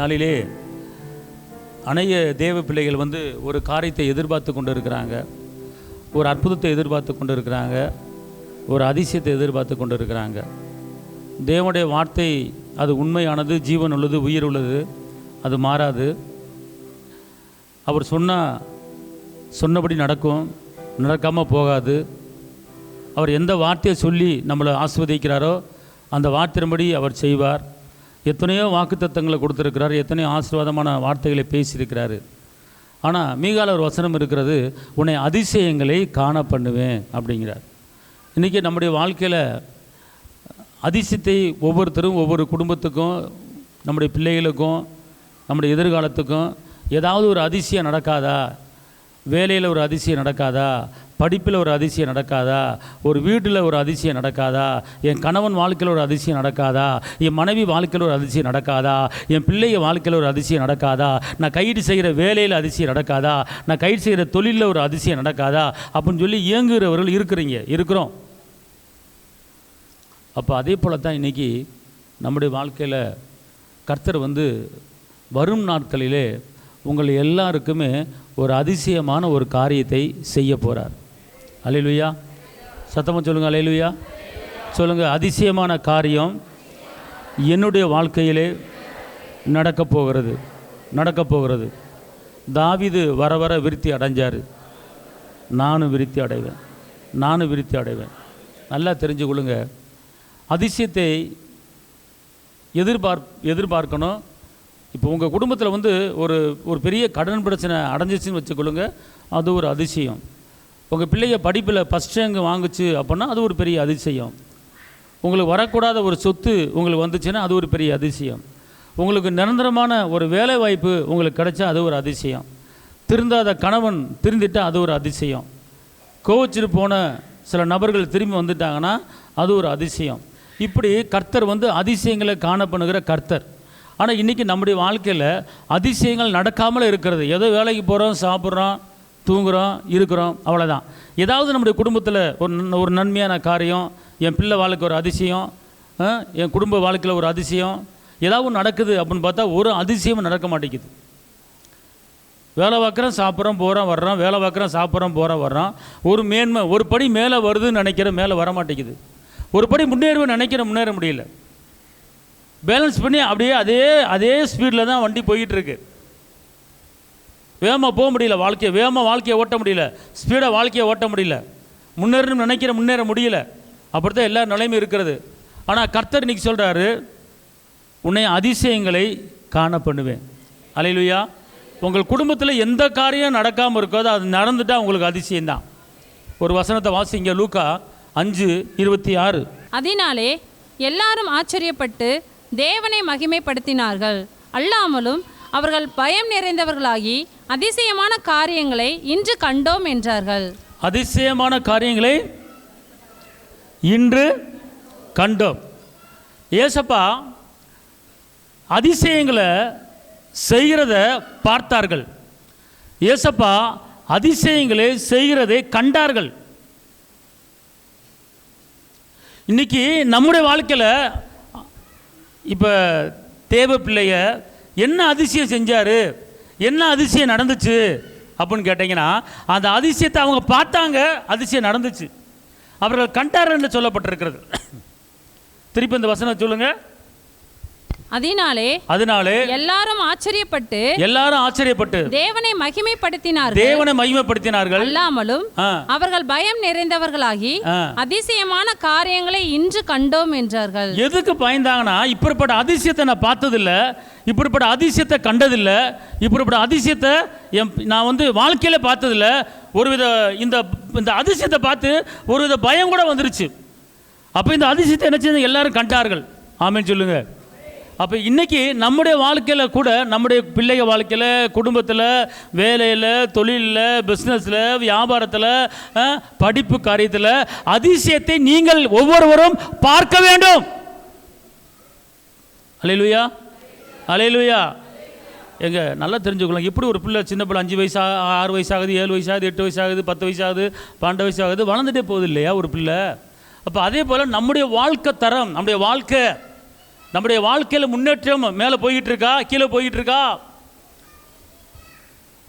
நாளிலே அநேக தேவ பிள்ளைகள் வந்து ஒரு காரியத்தை எதிர்பார்த்து கொண்டு இருக்கிறாங்க, ஒரு அற்புதத்தை எதிர்பார்த்து கொண்டு இருக்கிறாங்க, ஒரு அதிசயத்தை எதிர்பார்த்து கொண்டு இருக்கிறாங்க. தேவனுடைய வார்த்தை அது உண்மையானது, ஜீவன் உள்ளது, உயிர் உள்ளது, அது மாறாது. அவர் சொன்னபடி நடக்கும், நடக்காமல் போகாது. அவர் எந்த வார்த்தையை சொல்லி நம்மளை ஆசீர்வதிக்கிறாரோ அந்த வார்த்தையின்படி அவர் செய்வார். எத்தனையோ வாக்குத்தத்தங்களை கொடுத்துருக்கிறார், எத்தனையோ ஆசீர்வாதமான வார்த்தைகளை பேசியிருக்கிறாரு. ஆனால் மீகால ஒரு வசனம் இருக்கிறது, உன்னை அதிசயங்களை காண பண்ணுவேன் அப்படிங்கிறார். இன்றைக்கி நம்முடைய வாழ்க்கையில் அதிசயத்தை ஒவ்வொருத்தரும் ஒவ்வொரு குடும்பத்துக்கும், நம்முடைய பிள்ளைகளுக்கும், நம்முடைய எதிர்காலத்துக்கும் ஏதாவது ஒரு அதிசயம் நடக்காதா? வேலையில் ஒரு அதிசயம் நடக்காதா? படிப்பில் ஒரு அதிசயம் நடக்காதா? ஒரு வீட்டில் ஒரு அதிசயம் நடக்காதா? என் கணவன் வாழ்க்கையில் ஒரு அதிசயம் நடக்காதா? என் மனைவி வாழ்க்கையில் ஒரு அதிசயம் நடக்காதா? என் பிள்ளைய வாழ்க்கையில் ஒரு அதிசயம் நடக்காதா? நான் கைடு செய்கிற வேலையில் அதிசயம் நடக்காதா? நான் கைடு செய்கிற தொழிலில் ஒரு அதிசயம் நடக்காதா? அப்படின்னு சொல்லி இயங்குகிறவர்கள் இருக்கிறோம். அப்போ அதே போல் தான் இன்றைக்கி நம்முடைய வாழ்க்கையில் கர்த்தர் வந்து வரும் நாட்களிலே உங்கள் எல்லாருக்குமே ஒரு அதிசயமான ஒரு காரியத்தை செய்ய போகிறார். அல்லேலூயா, சத்தமாக சொல்லுங்கள். அல்லேலூயா சொல்லுங்கள். அதிசயமான காரியம் என்னுடைய வாழ்க்கையிலே நடக்கப் போகிறது. தாவீது வர வர விருத்தி அடைஞ்சார், நானும் விருத்தி அடைவேன். நல்லா தெரிஞ்சு கொள்ளுங்க. அதிசயத்தை எதிர்பார்க்கணும். இப்போ உங்கள் குடும்பத்தில் வந்து ஒரு பெரிய கடன் பிரச்சனை அடைஞ்சிச்சின்னு வச்சுக்கொள்ளுங்க, அது ஒரு அதிசயம். உங்கள் பிள்ளைய படிப்பில் ஃபஸ்ட் ரேங்க் வாங்குச்சு அப்படின்னா அது ஒரு பெரிய அதிசயம். உங்களுக்கு வரக்கூடாத ஒரு சொத்து உங்களுக்கு வந்துச்சுன்னா அது ஒரு பெரிய அதிசயம். உங்களுக்கு நிரந்தரமான ஒரு வேலை வாய்ப்பு உங்களுக்கு கிடைச்சா அது ஒரு அதிசயம். திருந்தாத கணவன் திருந்திட்டால் அது ஒரு அதிசயம். கோவிச்சுட்டு போன சில நபர்கள் திரும்பி வந்துட்டாங்கன்னா அது ஒரு அதிசயம். இப்படி கர்த்தர் வந்து அதிசயங்களை காண பண்ணுகிற கர்த்தர். ஆனால் இன்றைக்கி நம்முடைய வாழ்க்கையில் அதிசயங்கள் நடக்காமல் இருக்கிறது. ஏதோ வேலைக்கு போகிறோம், சாப்பிட்றோம், தூங்குகிறோம், இருக்கிறோம், அவ்வளோதான். ஏதாவது நம்முடைய குடும்பத்தில் ஒரு நன்மையான காரியம், என் பிள்ளை வாழ்க்கை ஒரு அதிசயம், என் குடும்ப வாழ்க்கையில் ஒரு அதிசயம், ஏதாவது நடக்குது அப்படின்னு பார்த்தா ஒரு அதிசயமும் நடக்க மாட்டேங்குது. வேலை பார்க்குறோம், சாப்பிட்றோம், போகிறோம், வர்றோம், வேலை பார்க்குறோம், சாப்பிட்றோம், போகிறோம், வர்றோம். ஒரு மேன்மை, ஒரு படி மேலே வருதுன்னு நினைக்கிற மேலே வர மாட்டேங்குது. ஒரு படி முன்னேறுவேன்னு நினைக்கிற முன்னேற முடியல. பேலன்ஸ் பண்ணி அப்படியே அதே ஸ்பீடில் தான் வண்டி போயிட்டுருக்கு. வேகமாக போக முடியல, வேகமாக வாழ்க்கையை ஓட்ட முடியல, ஸ்பீடாக வாழ்க்கையை ஓட்ட முடியல, முன்னேறணும்னு நினைக்கிற முன்னேற முடியல. அப்படித்தான் எல்லா நிலைமையும் இருக்கிறது. ஆனால் கர்த்தர் இன்னைக்கு சொல்கிறாரு, உன்னை அதிசயங்களை காண பண்ணுவேன். அல்லேலூயா. உங்கள் குடும்பத்தில் எந்த காரியம் நடக்காமல் இருக்கோ அது நடந்துட்டால் உங்களுக்கு அதிசயம்தான். ஒரு வசனத்தை வாசிங்க, லூக்கா 5:26. அதனாலே எல்லாரும் ஆச்சரியப்பட்டு தேவனை மகிமைப்படுத்தினார்கள். அல்லாமலும் அவர்கள் பயம் நிறைந்தவர்களாகி அதிசயமான காரியங்களை இன்று கண்டோம் என்றார்கள். அதிசயமான காரியங்களை இன்று கண்டோம். ஏசப்பா அதிசயங்களை செய்கிறத பார்த்தார்கள். ஏசப்பா அதிசயங்களை செய்கிறதை கண்டார்கள். இன்னைக்கு நம்முடைய வாழ்க்கையில் இப்போ தேவ பிள்ளைய என்ன அதிசயம் செஞ்சார், என்ன அதிசயம் நடந்துச்சு அப்படின்னு கேட்டிங்கன்னா, அந்த அதிசயத்தை அவங்க பார்த்தாங்க, அதிசயம் நடந்துச்சு, அவர்கள் கண்டார் என்று சொல்லப்பட்டிருக்கிறது. திருப்பி இந்த வசனம் சொல்லுங்க. அதனாலே எல்லாரும் ஆச்சரியப்பட்டு தேவனை மகிமைப்படுத்தினார்கள். அல்லாமலும் அவர்கள் பயம் நிறைந்தவர்களாகி அதிசயமான காரியங்களை இன்று கண்டோம் என்றார்கள். எதுக்கு பயந்தாங்கன்னா, இப்படிப்பட்ட அதிசயத்தை நான் பார்த்ததில்லை, இப்படிப்பட்ட அதிசயத்தை கண்டதில்லை, இப்படிப்பட்ட அதிசயத்தை நான் வந்து வாழ்க்கையில பார்த்ததில்லை. ஒருவித இந்த அதிசயத்தை பார்த்து ஒருவித பயம் கூட வந்துருச்சு. அப்போ இந்த அதிசயத்தை என்ன செய்ய எல்லாரும் கண்டார்கள். ஆமென் சொல்லுங்க. அப்போ இன்றைக்கி நம்முடைய வாழ்க்கையில் கூட, நம்முடைய பிள்ளைங்க வாழ்க்கையில், குடும்பத்தில், வேலையில், தொழிலில், பிஸ்னஸில், வியாபாரத்தில், படிப்பு காரியத்தில் அதிசயத்தை நீங்கள் ஒவ்வொருவரும் பார்க்க வேண்டும். அல்லேலூயா, அல்லேலூயா. எங்க நல்லா தெரிஞ்சுக்கலாம். இப்படி ஒரு பிள்ளை, சின்ன பிள்ளை 5 வயசு, 6 வயசு ஆகுது, 7 வயசு ஆகுது, 8 வயசு ஆகுது, 10 வயசு ஆகுது, 12 வயசு ஆகுது, வளர்ந்துட்டே போகுது இல்லையா ஒரு பிள்ளை. அப்போ அதே போல் நம்முடைய வாழ்க்கை தரம், நம்முடைய வாழ்க்கை நம்முடைய வாழ்க்கையில் முன்னேற்றம் மேலே போய்கிட்டு இருக்கா, கீழே போய்கிட்டு இருக்கா?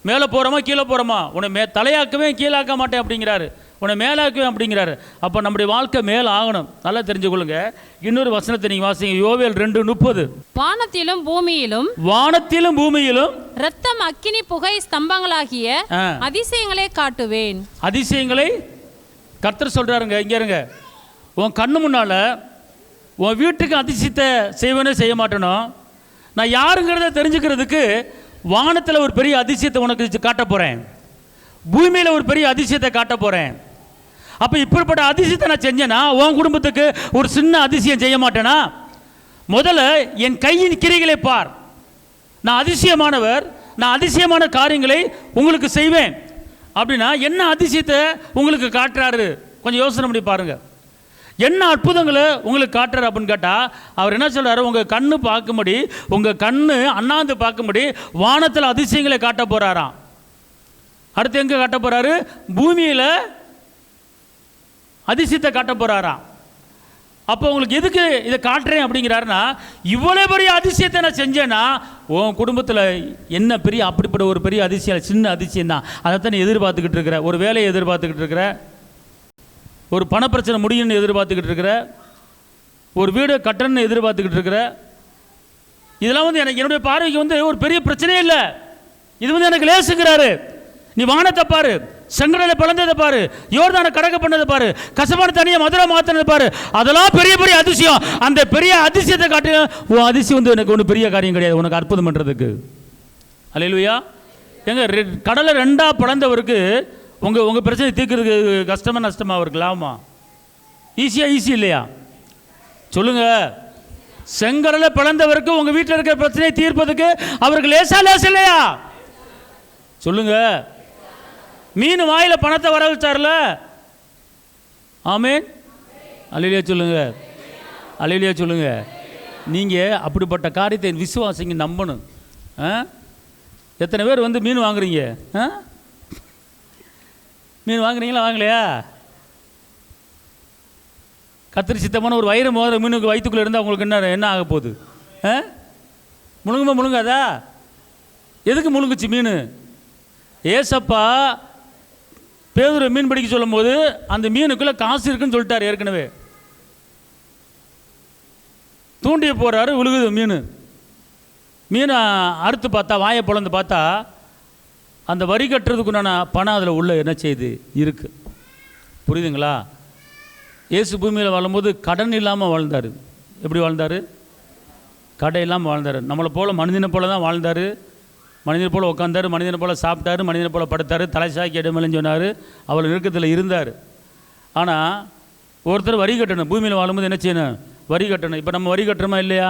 மேலே போகிறோமா கீழே போகிறோமா? உன்னை தலையாக்கவே கீழாக்க மாட்டேன் அப்படிங்கிறாரு, உன்னை மேலாக்குவேன் அப்படிங்கிறாரு. அப்போ நம்முடைய வாழ்க்கை மேலே ஆகணும். நல்லா தெரிஞ்சுக்கொள்ளுங்க. இன்னொரு வசனத்தை நீங்கள் வாசிங்க, யோவேல் 2:30. வானத்திலும் பூமியிலும் இரத்தம் அக்கினி புகை ஸ்தம்பங்களாகிய அதிசயங்களை காட்டுவேன். அதிசயங்களை கர்த்தர் சொல்றாருங்க. இங்க இருங்க, உன் கண்ணு முன்னால உன் வீட்டுக்கு அதிசயத்தை செய்வேனே செய்ய மாட்டேனோ, நான் யாருங்கிறத தெரிஞ்சுக்கிறதுக்கு வானத்தில் ஒரு பெரிய அதிசயத்தை உனக்கு காட்ட போறேன், பூமியில் ஒரு பெரிய அதிசயத்தை காட்ட போறேன். அப்போ இப்படிப்பட்ட அதிசயத்தை நான் செஞ்சேன்னா உன் குடும்பத்துக்கு ஒரு சின்ன அதிசயம் செய்ய மாட்டேனா? முதல்ல என் கையின் கிரிகளை பார். நான் அதிசயமானவர், நான் அதிசயமான காரியங்களை உங்களுக்கு செய்வேன். அப்படின்னா என்ன அதிசயத்தை உங்களுக்கு காட்டுறாரு? கொஞ்சம் யோசனை பண்ணி பாருங்க. என்ன அற்புதங்களை உங்களுக்கு காட்டுறாரு அப்படின்னு கேட்டால், அவர் என்ன சொல்றாரு? உங்கள் கண்ணு பார்க்கும்படி, உங்கள் கண்ணு அண்ணாந்து பார்க்கும்படி வானத்தில் அதிசயங்களை காட்ட போறாராம். அடுத்து எங்கே காட்ட போறாரு? பூமியில் அதிசயத்தை காட்ட போறாராம். அப்போ உங்களுக்கு எதுக்கு இதை காட்டுறேன் அப்படிங்கிறாருன்னா, இவ்வளோ பெரிய அதிசயத்தை நான் செஞ்சேன்னா உன் குடும்பத்தில் என்ன பெரிய அப்படிப்பட்ட ஒரு பெரிய அதிசயம், சின்ன அதிசயம் தான். அதைத்தான் நீ எதிர்பார்த்துக்கிட்டு இருக்கிற. ஒரு வேலையை எதிர்பார்த்துக்கிட்டு இருக்கிற, ஒரு பணப்பிரச்சனை முடியும்னு எதிர்பார்த்துக்கிட்டு இருக்கிற, ஒரு வீடு கட்டணும்னு எதிர்பார்த்துக்கிட்டு இருக்கிற. இதெல்லாம் வந்து எனக்கு என்னுடைய பார்வைக்கு வந்து ஒரு பெரிய பிரச்சனையே இல்லை. இது வந்து எனக்கு லேசுங்கிறாரு. நீ வானத்தை பாரு, செங்கடலை பிளந்ததை பாரு, யோர்தானை கடக்க பண்ணதை பாரு, கசப்பான தனியை மதுரை மாத்தினதை பாரு, அதெல்லாம் பெரிய பெரிய அதிசயம். அந்த பெரிய அதிசயத்தை காட்டு. உன் அதிசயம் வந்து எனக்கு ஒன்றும் பெரிய காரியம் கிடையாது உனக்கு அற்புதம் பண்ணுறதுக்கு. அல்லேலூயா. எங்க கடலை ரெண்டாக பிளந்தவருக்கு உங்கள் பிரச்சனை தீர்க்கிறதுக்கு கஷ்டமாக நஷ்டமாக அவருக்கு லாபமா? ஈஸி இல்லையா? சொல்லுங்க. செங்கடலை பிளந்தவருக்கு உங்கள் வீட்டில் இருக்கிற பிரச்சனையை தீர்ப்பதுக்கு அவருக்கு லேசா இல்லையா? சொல்லுங்க. மீன் வாயில பணத்தை வர வச்சார்ல. ஆமென். அல்லேலூயா சொல்லுங்க. அல்லேலூயா சொல்லுங்க. நீங்கள் அப்படிப்பட்ட காரியத்தை விசுவாசிங்க, நம்பணும். எத்தனை பேர் வந்து மீன் வாங்குறீங்க? மீன் வாங்குறீங்களா வாங்கலையா? கத்திரி சித்தமான ஒரு வயிறு மோதிர மீனுக்கு வயிற்றுக்குள்ளே இருந்தால் உங்களுக்கு என்ன ஆக போகுது? முழுங்காதா? எதுக்கு முழுங்குச்சு மீன்? ஏசப்பா பேதுரு மீன் பிடிக்க சொல்லும் போது அந்த மீனுக்குள்ள காசு இருக்குன்னு சொல்லிட்டார். ஏற்கனவே தூண்டிய போறாரு, விழுகுது மீன். மீனை அறுத்து பார்த்தா, வாயை பொழந்து பார்த்தா, அந்த வரி கட்டுறதுக்குண்டான பணம் அதில் உள்ள என்ன செய்யுது இருக்கு. புரியுதுங்களா? இயேசு பூமியில் வாழும்போது கடன் இல்லாமல் வாழ்ந்தார். எப்படி வாழ்ந்தார்? கடை இல்லாமல் வாழ்ந்தார். நம்மளை போல மனிதனை போல தான் வாழ்ந்தார். மனிதனை போல் உட்காந்தார், மனிதனை போல் சாப்பிட்டாரு, மனிதனை போல் படுத்தார், தலைசாக்கி இடமில்லைன்னு சொன்னார். அவள் நெருக்கத்தில் இருந்தார். ஆனால் ஒருத்தர் வரி கட்டணும். பூமியில் வாழும்போது என்ன செய்யணும்? வரி கட்டணும். இப்போ நம்ம வரி கட்டுறோமா இல்லையா?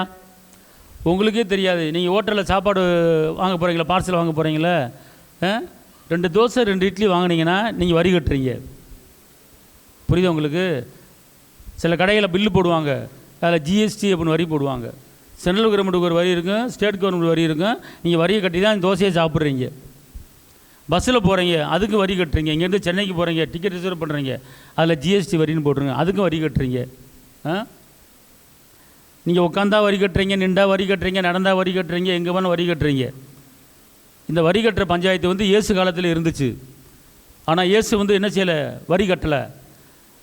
உங்களுக்கே தெரியாது. நீங்கள் ஹோட்டலில் சாப்பாடு வாங்க போகிறீங்களா, பார்சல் வாங்க போகிறீங்களா, 2 தோசை 2 இட்லி வாங்கினீங்கன்னா நீங்கள் வரி கட்டுறீங்க. புரியுது உங்களுக்கு? சில கடைகளில் பில்லு போடுவாங்க, அதில் ஜிஎஸ்டி அப்படின்னு வரி போடுவாங்க. சென்ட்ரல் கவர்மெண்ட்டுக்கு ஒரு வரி இருக்கும், ஸ்டேட் கவர்மெண்ட் வரி இருக்கும். நீங்கள் வரியை கட்டி தான் தோசையை சாப்பிட்றீங்க. பஸ்ஸில் போகிறீங்க, அதுக்கு வரி கட்டுறீங்க. இங்கேருந்து சென்னைக்கு போகிறீங்க, டிக்கெட் ரிசர்வ் பண்ணுறீங்க, அதில் ஜிஎஸ்டி வரின்னு போட்டுருங்க, அதுக்கும் வரி கட்டுறீங்க. நீங்கள் உட்காந்தா வரி கட்டுறீங்க, நின்றா வரி கட்டுறீங்க, நடந்தா வரி கட்டுறீங்க, எங்கே வேணால் வரி கட்டுறீங்க. இந்த வரி கட்டுற பஞ்சாயத்து வந்து இயேசு காலத்தில் இருந்துச்சு. ஆனால் இயேசு வந்து என்ன செய்யலை? வரி கட்டலை.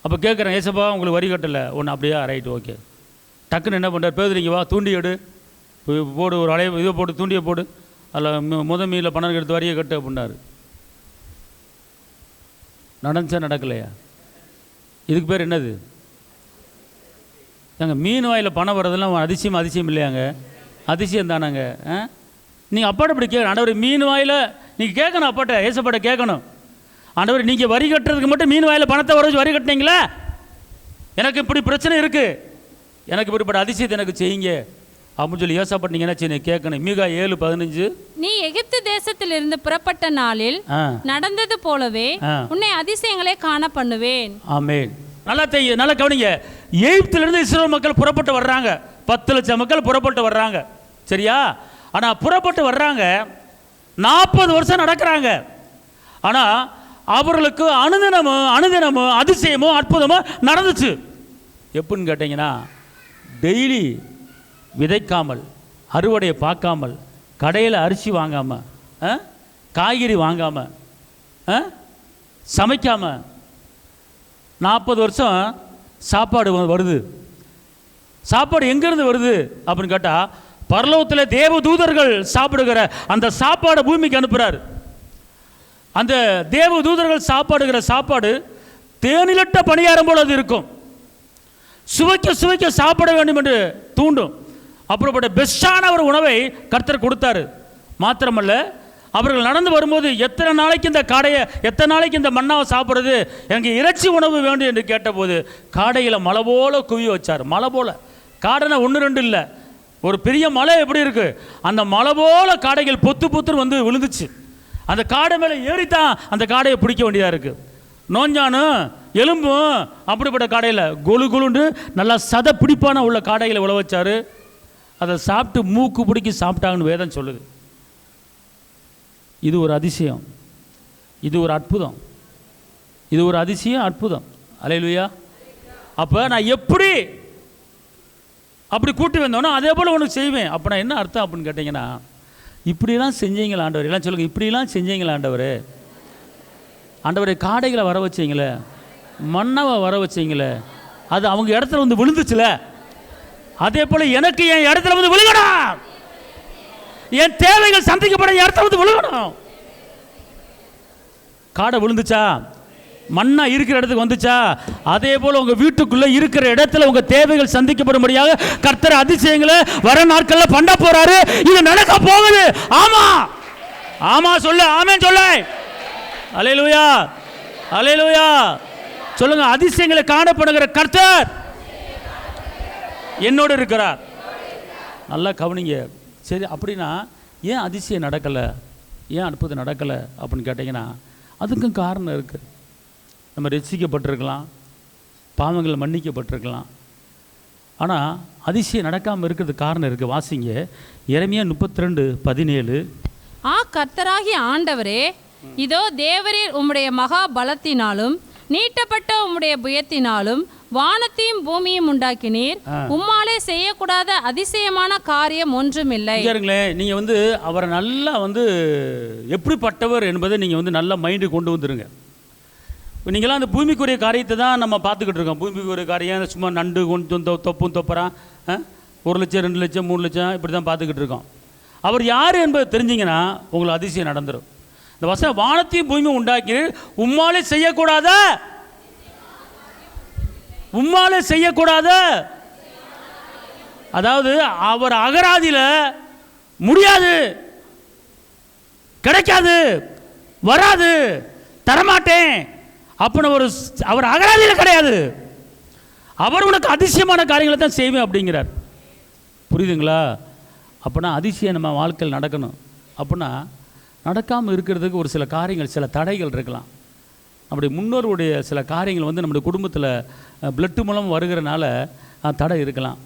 அப்போ கேட்குறேன், ஏசப்பா உங்களுக்கு வரி கட்டலை. ஒன்று அப்படியா? Right, okay. டக்குன்னு என்ன பண்ணுறார்? பேதுருங்க வா, தூண்டி எடு, போடு, ஒரு இதை போட்டு தூண்டியை போடு, அதில் மீனில் பணம் எடுத்து வரியை கட்டு அப்படின்னாரு. நடந்துச்சா நடக்கலையா? இதுக்கு பேர் என்னது? ஏங்க மீன் வாயில் பணம் வர்றதெல்லாம் அதிசயம் இல்லையாங்க? அதிசயம் தானாங்க. நீங்கள் அப்பாட்ட இப்படி கேட்கணும். ஆண்டவர் மீன் வாயில் நீங்கள் கேட்கணும், அப்பாட்ட ஏசப்பாட்ட கேட்கணும். ஆண்டவர் நீங்கள் வரி கட்டுறதுக்கு மட்டும் மீன் வாயில் பணத்தை வர வச்சு வரி கட்டினீங்களா? எனக்கு இப்படி பிரச்சனை இருக்குது, எனக்கு இப்படிப்பட்ட அதிசயத்தை எனக்கு செய்யுங்க அப்படின்னு சொல்லி ஏசப்பட்ட நீங்கள் என்ன செய்யணும்? கேட்கணும். மீகா 7:15, நீ எகிப்து தேசத்திலிருந்து புறப்பட்ட நாளில் நடந்தது போலவே உன்னை அதிசயங்களை காண பண்ணுவேன். ஆமென். நல்லா கவனிங்க. எகிப்திலிருந்து இஸ்ரவேல் மக்கள் புறப்பட்டு வர்றாங்க. 10 லட்சம் மக்கள் புறப்பட்டு வர்றாங்க. சரியா? ஆனால் புறப்பட்டு வர்றாங்க, 40 வருஷம் நடக்கிறாங்க. ஆனால் அவர்களுக்கு அனுதினமும் அதிசயமோ அற்புதமோ நடந்துச்சு. எப்படின்னு கேட்டிங்கன்னா, டெய்லி விதைக்காமல், அறுவடையை பார்க்காமல், கடையில் அரிசி வாங்காமல், காய்கறி வாங்காமல், சமைக்காமல் 40 வருஷம் சாப்பாடு வருது. சாப்பாடு எங்கேருந்து வருது அப்படின்னு கேட்டால், பரலோகத்தில் தேவ தூதர்கள் சாப்பிடுகிற அந்த சாப்பாடை பூமிக்கு அனுப்புகிறார். அந்த தேவ தூதர்கள் சாப்பாடுகிற சாப்பாடு தேனிலட்ட பணியாரம் போல அது இருக்கும். சுவைக்க சுவைக்க சாப்பிட வேண்டும் என்று தூண்டும். அப்படிப்பட்ட பெஸ்டான ஒரு உணவை கர்த்தர் கொடுத்தாரு. மாத்திரமல்ல, அவர்கள் நடந்து வரும்போது எத்தனை நாளைக்கு இந்த காடையை, எத்தனை நாளைக்கு இந்த மண்ணாவை சாப்பிட்றது, எனக்கு இறைச்சி உணவு வேண்டும் என்று கேட்டபோது காடையில் மலை போல குவி வச்சார். மலை போல, காடைனா 1 2 இல்லை, ஒரு பெரிய மலை எப்படி இருக்குது, அந்த மலை போல காடைகள் பொத்து பொத்துன்னு வந்து விழுந்துச்சு. அந்த காடை மேலே ஏறித்தான் அந்த காடையை பிடிக்க வேண்டியதாக இருக்குது. நோஞ்சானும் எலும்பும் அப்படிப்பட்ட காடையில் கொலு கொலுண்டு நல்லா சத பிடிப்பான உள்ள காடைகளை உழ வச்சார். அதை சாப்பிட்டு மூக்கு பிடிக்கி சாப்பிட்டாங்கன்னு வேதம் சொல்லுது. இது ஒரு அதிசயம், இது ஒரு அற்புதம், இது ஒரு அதிசயம், அற்புதம். அல்லேலூயா. அப்போ நான் எப்படி அப்படி கூட்டி வந்தோன்னா அதே போல் உனக்கு செய்வேன். அப்போ நான் என்ன அர்த்தம் அப்படின்னு கேட்டிங்கன்னா, இப்படிலாம் செஞ்சீங்களா ஆண்டவர், எல்லாம் சொல்லுங்கள், இப்படிலாம் செஞ்சீங்களா ஆண்டவர், ஆண்டவரை காடைகளை வர வச்சிங்களே, மண்ணவை வர வச்சிங்களே, அது அவங்க இடத்துல வந்து விழுந்துச்சுல, அதே போல் எனக்கு என் இடத்துல வந்து விழுகணும், என் தேவைகள் சந்திக்கப்பட என் இடத்துல வந்து விழுகணும். காடை விழுந்துச்சா, மண்ணா இருக்கிற இடத்துக்கு வந்துச்சா, அதே போல உங்க வீட்டுக்குள்ள இருக்கிற இடத்துல உங்க தேவைகள் சந்திக்கப்படும்படியாக கர்த்தர் அதிசயங்களை வர நாட்கள்ல பண்ண போறாரு. இது நடக்க போகுது. ஆமா ஆமா சொல்லு, ஆமென் சொல்லு. அல்லேலூயா அல்லேலூயா சொல்லுங்க. அதிசயங்களை காணப்படுகிற கர்த்தர் என்னோடு இருக்கிறார். நல்லா கவனிங்க. சரி, அப்படின்னா ஏன் அதிசயம் நடக்கலை, ஏன் அற்புதம் நடக்கலை அப்படின்னு கேட்டிங்கன்னா, அதுக்கும் காரணம் இருக்குது. நம்ம ரட்சிக்கப்பட்டிருக்கலாம், பாவங்கள் மன்னிக்கப்பட்டிருக்கலாம், ஆனால் அதிசயம் நடக்காமல் இருக்கிறதுக்கு காரணம் இருக்குது. வாசிங்க எரேமியா 32:17. கர்த்தராகிய ஆண்டவரே, இதோ தேவரீர் உம்முடைய மகா பலத்தினாலும் நீட்டப்பட்ட உம்முடைய புயத்தினாலும் வானத்தையும் பூமியும் உண்டாக்கினீர். உம்மாலே செய்யக்கூடாத அதிசயமான காரியம் ஒன்றுமில்லை. நீங்கள் வந்து அவரை நல்லா வந்து எப்படிப்பட்டவர் என்பதை நீங்கள் வந்து நல்லா மைண்டு கொண்டு வந்துருங்க. நீங்களாம் அந்த பூமிக்குரிய காரியத்தை தான் நம்ம பார்த்துக்கிட்டு இருக்கோம். பூமிக்குரிய காரியம் சும்மா நண்டு கொஞ்சம் தொப்பும் தொப்புறான், 1 லட்சம் 2 லட்சம் 3 லட்சம் இப்படி தான் பார்த்துக்கிட்டு இருக்கோம். அவர் யார் என்பதை தெரிஞ்சிங்கன்னா உங்களுக்கு அதிசயம் நடந்துடும். இந்த வசனம் வானத்தையும் பூமியும் உண்டாக்கி உம்மாலே செய்யக்கூடாத, உம்மாலே செய்யக்கூடாத, அதாவது அவர் அகராதியில் முடியாது, கிடைக்காது, வராது, தரமாட்டேன் அப்படின்னு அவர் அகராதியில் கிடையாது. அவர் உனக்கு அதிசயமான காரியங்களை தான் செய்வேன் அப்படிங்கிறார். புரியுதுங்களா? அப்படின்னா அதிசயம் நம்ம வாழ்க்கையில் நடக்கணும். அப்படின்னா நடக்காமல் இருக்கிறதுக்கு ஒரு சில காரியங்கள், சில தடைகள் இருக்கலாம். நம்முடைய முன்னோருடைய சில காரியங்கள் வந்து நம்முடைய குடும்பத்தில் பிளட்டு மூலம் வருகிறனால தடை இருக்கலாம்.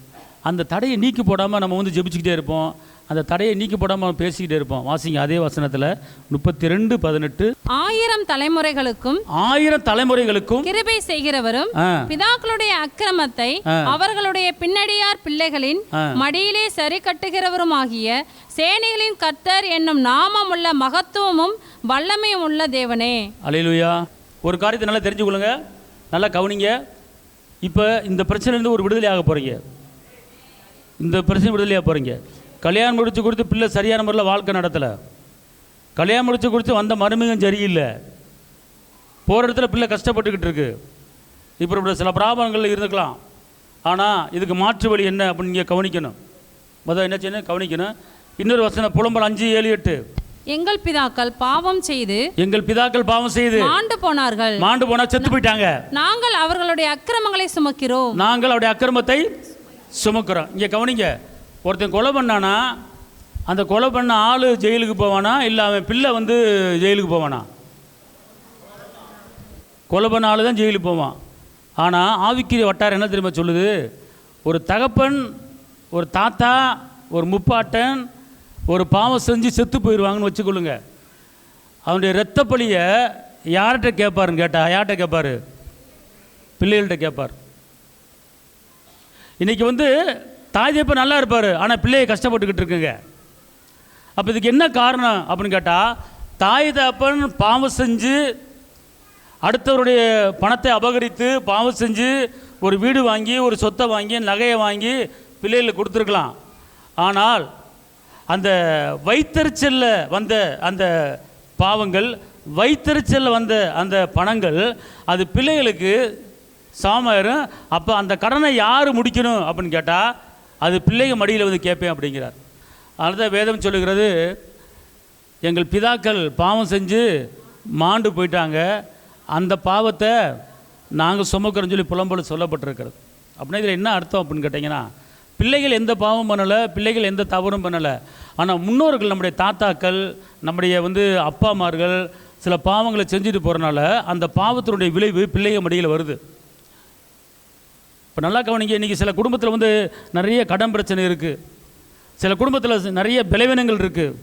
அந்த தடையை நீக்கி போடாமல் நம்ம வந்து ஜெபிச்சுக்கிட்டே இருப்போம், அந்த தடையை நீக்கி போடாமல் பேசிக்கிட்டே இருப்போம். வாசிங்க அதே வசனத்தில் 32:18. 1000 தலைமுறைகளுக்கும் கிருபை செய்கிறவரும் பிதாக்களுடைய அக்கிரமத்தை அவர்களுடைய பின்னடியார் பிள்ளைகளின் மடியிலே சரி கட்டுகிறவரும் ஆகிய சேனைகளின் கர்த்தர் என்னும் நாமமுள்ள மகத்துவமும் வல்லமையும் உள்ள தேவனே. அல்லேலூயா. ஒரு காரியத்தை நல்லா தெரிஞ்சுக்கொள்ளுங்க, நல்லா கவனிங்க. இப்போ இந்த பிரச்சனையிலேருந்து ஒரு விடுதலையாக போகிறீங்க, இந்த பிரச்சனை விடுதலையாக போகிறீங்க. கல்யாணம் முடிச்சு கொடுத்து பிள்ளை சரியான முறையில் வாழ்க்கை நடத்தலை, கல்யாணம் முடிச்சு கொடுத்து வந்த மருமகன் சரியில்லை, போகிற இடத்துல பிள்ளை கஷ்டப்பட்டுக்கிட்டு இருக்கு. இப்போ சில பிராபலங்கள் இருந்துக்கலாம். ஆனால் இதுக்கு மாற்று வழி என்ன அப்படின்னு நீங்கள் கவனிக்கணும். முதல்ல என்ன செய்யணும், கவனிக்கணும். இன்னொரு வசனம் புலம்பல் 5:7-8. எங்கள் பிதாக்கள் பாவம் செய்து மாண்டு போனார்கள், மாண்டு போனா செத்து போயிட்டாங்க. நாங்கள் அவர்களுடைய அக்கிரமங்களை சுமக்கிறோம், நாங்கள் அவருடைய அக்கிரமத்தை சுமக்கிறோம். இங்கே கவனிங்க. ஒருத்தன் கொலை பண்ணானா, அந்த கொலை பண்ண ஆள் ஜெயிலுக்கு போவானா, இல்லை அவன் பிள்ளை வந்து ஜெயிலுக்கு போவானா? கொலை பண்ண ஆள் தான் ஜெயிலுக்கு போவான். ஆனால் ஆவிக்குரிய வட்டாரம் என்ன தெரியுமா சொல்லுது? ஒரு தகப்பன், ஒரு தாத்தா, ஒரு முப்பாட்டன் ஒரு பாவம் செஞ்சு செத்து போயிடுவாங்கன்னு வச்சுக்கொள்ளுங்க. அவனுடைய இரத்த பலியை யார்கிட்ட கேட்பாருன்னு கேட்டால், யார்கிட்ட கேட்பார்? பிள்ளைகள்கிட்ட கேட்பார். இன்றைக்கி வந்து தாய் தகப்பன் நல்லா இருப்பார், ஆனால் பிள்ளையை கஷ்டப்பட்டுக்கிட்டு இருக்குங்க. அப்போ இதுக்கு என்ன காரணம் அப்படின்னு கேட்டால், தாய் தகப்பன் பாவம் செஞ்சு அடுத்தவருடைய பணத்தை அபகரித்து பாவம் செஞ்சு ஒரு வீடு வாங்கி ஒரு சொத்தை வாங்கி நகையை வாங்கி பிள்ளைகளுக்கு கொடுத்துருக்கலாம். ஆனால் அந்த வைத்தறிச்சலில் வந்த அந்த பாவங்கள், வைத்தறிச்சலில் வந்த அந்த பணங்கள் அது பிள்ளைகளுக்கு சாமாயிரும். அப்போ அந்த கடனை யார் முடிக்கணும் அப்படின்னு கேட்டால், அது பிள்ளைங்க மடியில் வந்து கேட்பேன் அப்படிங்கிறார். அதனால்தான் வேதம் சொல்லுகிறது, எங்கள் பிதாக்கள் பாவம் செஞ்சு மாண்டு போயிட்டாங்க, அந்த பாவத்தை நாங்கள் சுமக்கிறோன்னு சொல்லி புலம்பல் சொல்லப்பட்டிருக்கிறது. அப்படின்னா இதில் என்ன அர்த்தம் அப்படின்னு கேட்டிங்கன்னா, பிள்ளைகள் எந்த பாவம் பண்ணலை, பிள்ளைகள் எந்த தவறும் பண்ணலை. ஆனால் முன்னோர்கள், நம்முடைய தாத்தாக்கள், நம்முடைய அப்பாமார்கள் சில பாவங்களை செஞ்சுட்டு போகிறனால அந்த பாவத்தினுடைய விளைவு பிள்ளைங்க மடியில் வருது. இப்போ நல்லா கவனிங்க, இன்றைக்கி சில குடும்பத்தில் நிறைய கடன் பிரச்சனை இருக்குது, சில குடும்பத்தில் நிறைய பலவீனங்கள் இருக்குது,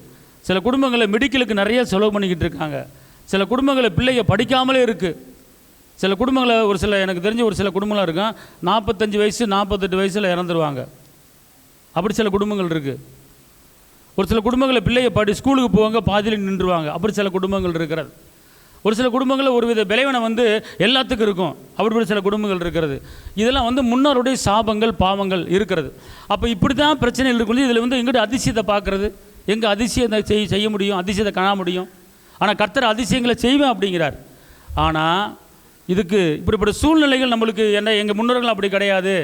சில குடும்பங்களில் மெடிக்கலுக்கு நிறைய செலவு பண்ணிக்கிட்டு இருக்காங்க, சில குடும்பங்களில் பிள்ளைங்க படிக்காமலே இருக்குது, சில குடும்பங்களில் ஒரு சில எனக்கு தெரிஞ்ச ஒரு சில குடும்பங்களாக இருக்கும் 45 வயசு 48 வயசில் இறந்துருவாங்க. அப்படி சில குடும்பங்கள் இருக்குது. ஒரு சில குடும்பங்களில் பிள்ளைங்க ஸ்கூலுக்கு போவாங்க, பாதியில் நின்றுவாங்க. அப்படி சில குடும்பங்கள் இருக்கிறது. ஒரு சில குடும்பங்களில் ஒரு வித பலவீனம் எல்லாத்துக்கும் இருக்கும். அப்படி சில குடும்பங்கள் இருக்கிறது. இதெல்லாம் முன்னோருடைய சாபங்கள் பாவங்கள் இருக்கிறது. அப்போ இப்படி தான் பிரச்சனைகள் இருக்கும். இதில் எங்கிட்ட அதிசயத்தை பார்க்குறது, எங்கே அதிசயத்தை செய்ய முடியும், அதிசயத்தை காண முடியும். ஆனால் கர்த்தர் அதிசயங்களை செய்வேன் அப்படிங்கிறார். ஆனால் இதுக்கு இப்படிப்பட்ட சூழ்நிலைகள் நம்மளுக்கு என்ன, எங்கள் முன்னோர்கள் அப்படி கிடையாது,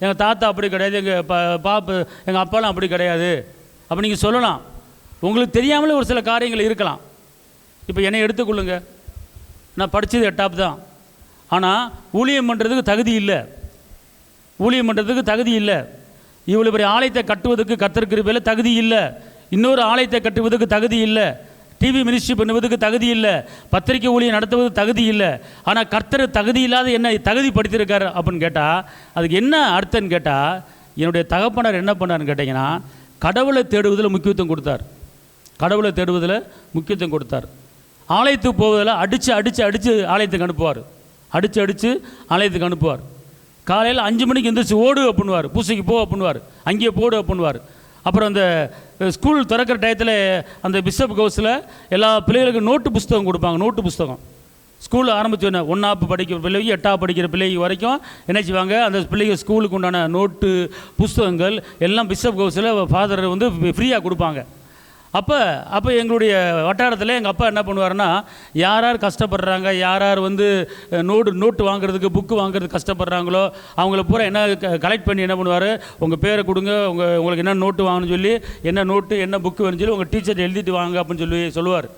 எங்கள் தாத்தா அப்படி கிடையாது, எங்கள் அப்பாலாம் அப்படி கிடையாது அப்படி நீங்கள் சொல்லலாம். உங்களுக்கு தெரியாமலே ஒரு சில காரியங்கள் இருக்கலாம். இப்போ என்னை எடுத்துக்கொள்ளுங்க, நான் படித்தது 8ஆப் தான், ஆனால் ஊழியம் பண்ணுறதுக்கு தகுதி இல்லை, ஊழியம் பண்ணுறதுக்கு தகுதி இல்லை. இவ்வளோ பெரிய ஆலயத்தை கட்டுவதற்கு கர்த்தர் கிருபையில தகுதி இல்லை, இன்னொரு ஆலயத்தை கட்டுவதற்கு தகுதி இல்லை, டிவி மினிஸ்ட்ரி பண்ணுவதுக்கு தகுதி இல்லை, பத்திரிக்கை ஊழியம் நடத்துவது தகுதி இல்லை. ஆனால் கர்த்தர் தகுதி இல்லாத என்ன தகுதி படுத்திருக்கார் அப்படின்னு கேட்டால், அதுக்கு என்ன அர்த்தம்னு கேட்டால், என்னுடைய தகப்பனார் என்ன பண்ணார்னு கேட்டிங்கன்னா, கடவுளை தேடுவதில் முக்கியத்துவம் கொடுத்தார். கடவுளை தேடுவதில் முக்கியத்துவம் கொடுத்தார். ஆலயத்துக்கு போவதில் அடித்து அடித்து அடித்து ஆலயத்துக்கு அனுப்புவார், அடித்து அடித்து ஆலயத்துக்கு அனுப்புவார். காலையில் 5 மணிக்கு எந்திரிச்சு ஓடு அப்படின்வார், பூசைக்கு போ அப்படின்வார், அங்கேயே போடு அப்படின்வார். அப்புறம் அந்த ஸ்கூல் திறக்கிற டயத்தில் அந்த பிஷப் ஹவுஸில் எல்லா பிள்ளைகளுக்கும் நோட்டு புஸ்தகம் கொடுப்பாங்க. நோட்டு புஸ்தகம் ஸ்கூலில் ஆரம்பிச்சோன்னே 1ஆப் படிக்கிற பிள்ளைக்கு 8ஆப் படிக்கிற பிள்ளைக்கு வரைக்கும் என்ன செய்வாங்க, அந்த பிள்ளைங்க ஸ்கூலுக்கு உண்டான நோட்டு புஸ்தகங்கள் எல்லாம் பிஷப் ஹவுஸில் ஃபாதர் ஃப்ரீயாக கொடுப்பாங்க. அப்போ எங்களுடைய வட்டாரத்தில் எங்கள் அப்பா என்ன பண்ணுவாருன்னா, யார் யார் கஷ்டப்படுறாங்க, யார் யார் நோட்டு வாங்குறதுக்கு புக்கு வாங்குறதுக்கு கஷ்டப்படுறாங்களோ அவங்கள பூரா என்ன கலெக்ட் பண்ணி என்ன பண்ணுவார், உங்கள் பேரை கொடுங்க, உங்களுக்கு என்ன நோட்டு வாங்கணும்னு சொல்லி, என்ன நோட்டு என்ன புக்கு வேணும்னு சொல்லி உங்கள் டீச்சர் எழுதிட்டு வாங்க அப்படின்னு சொல்லுவார்.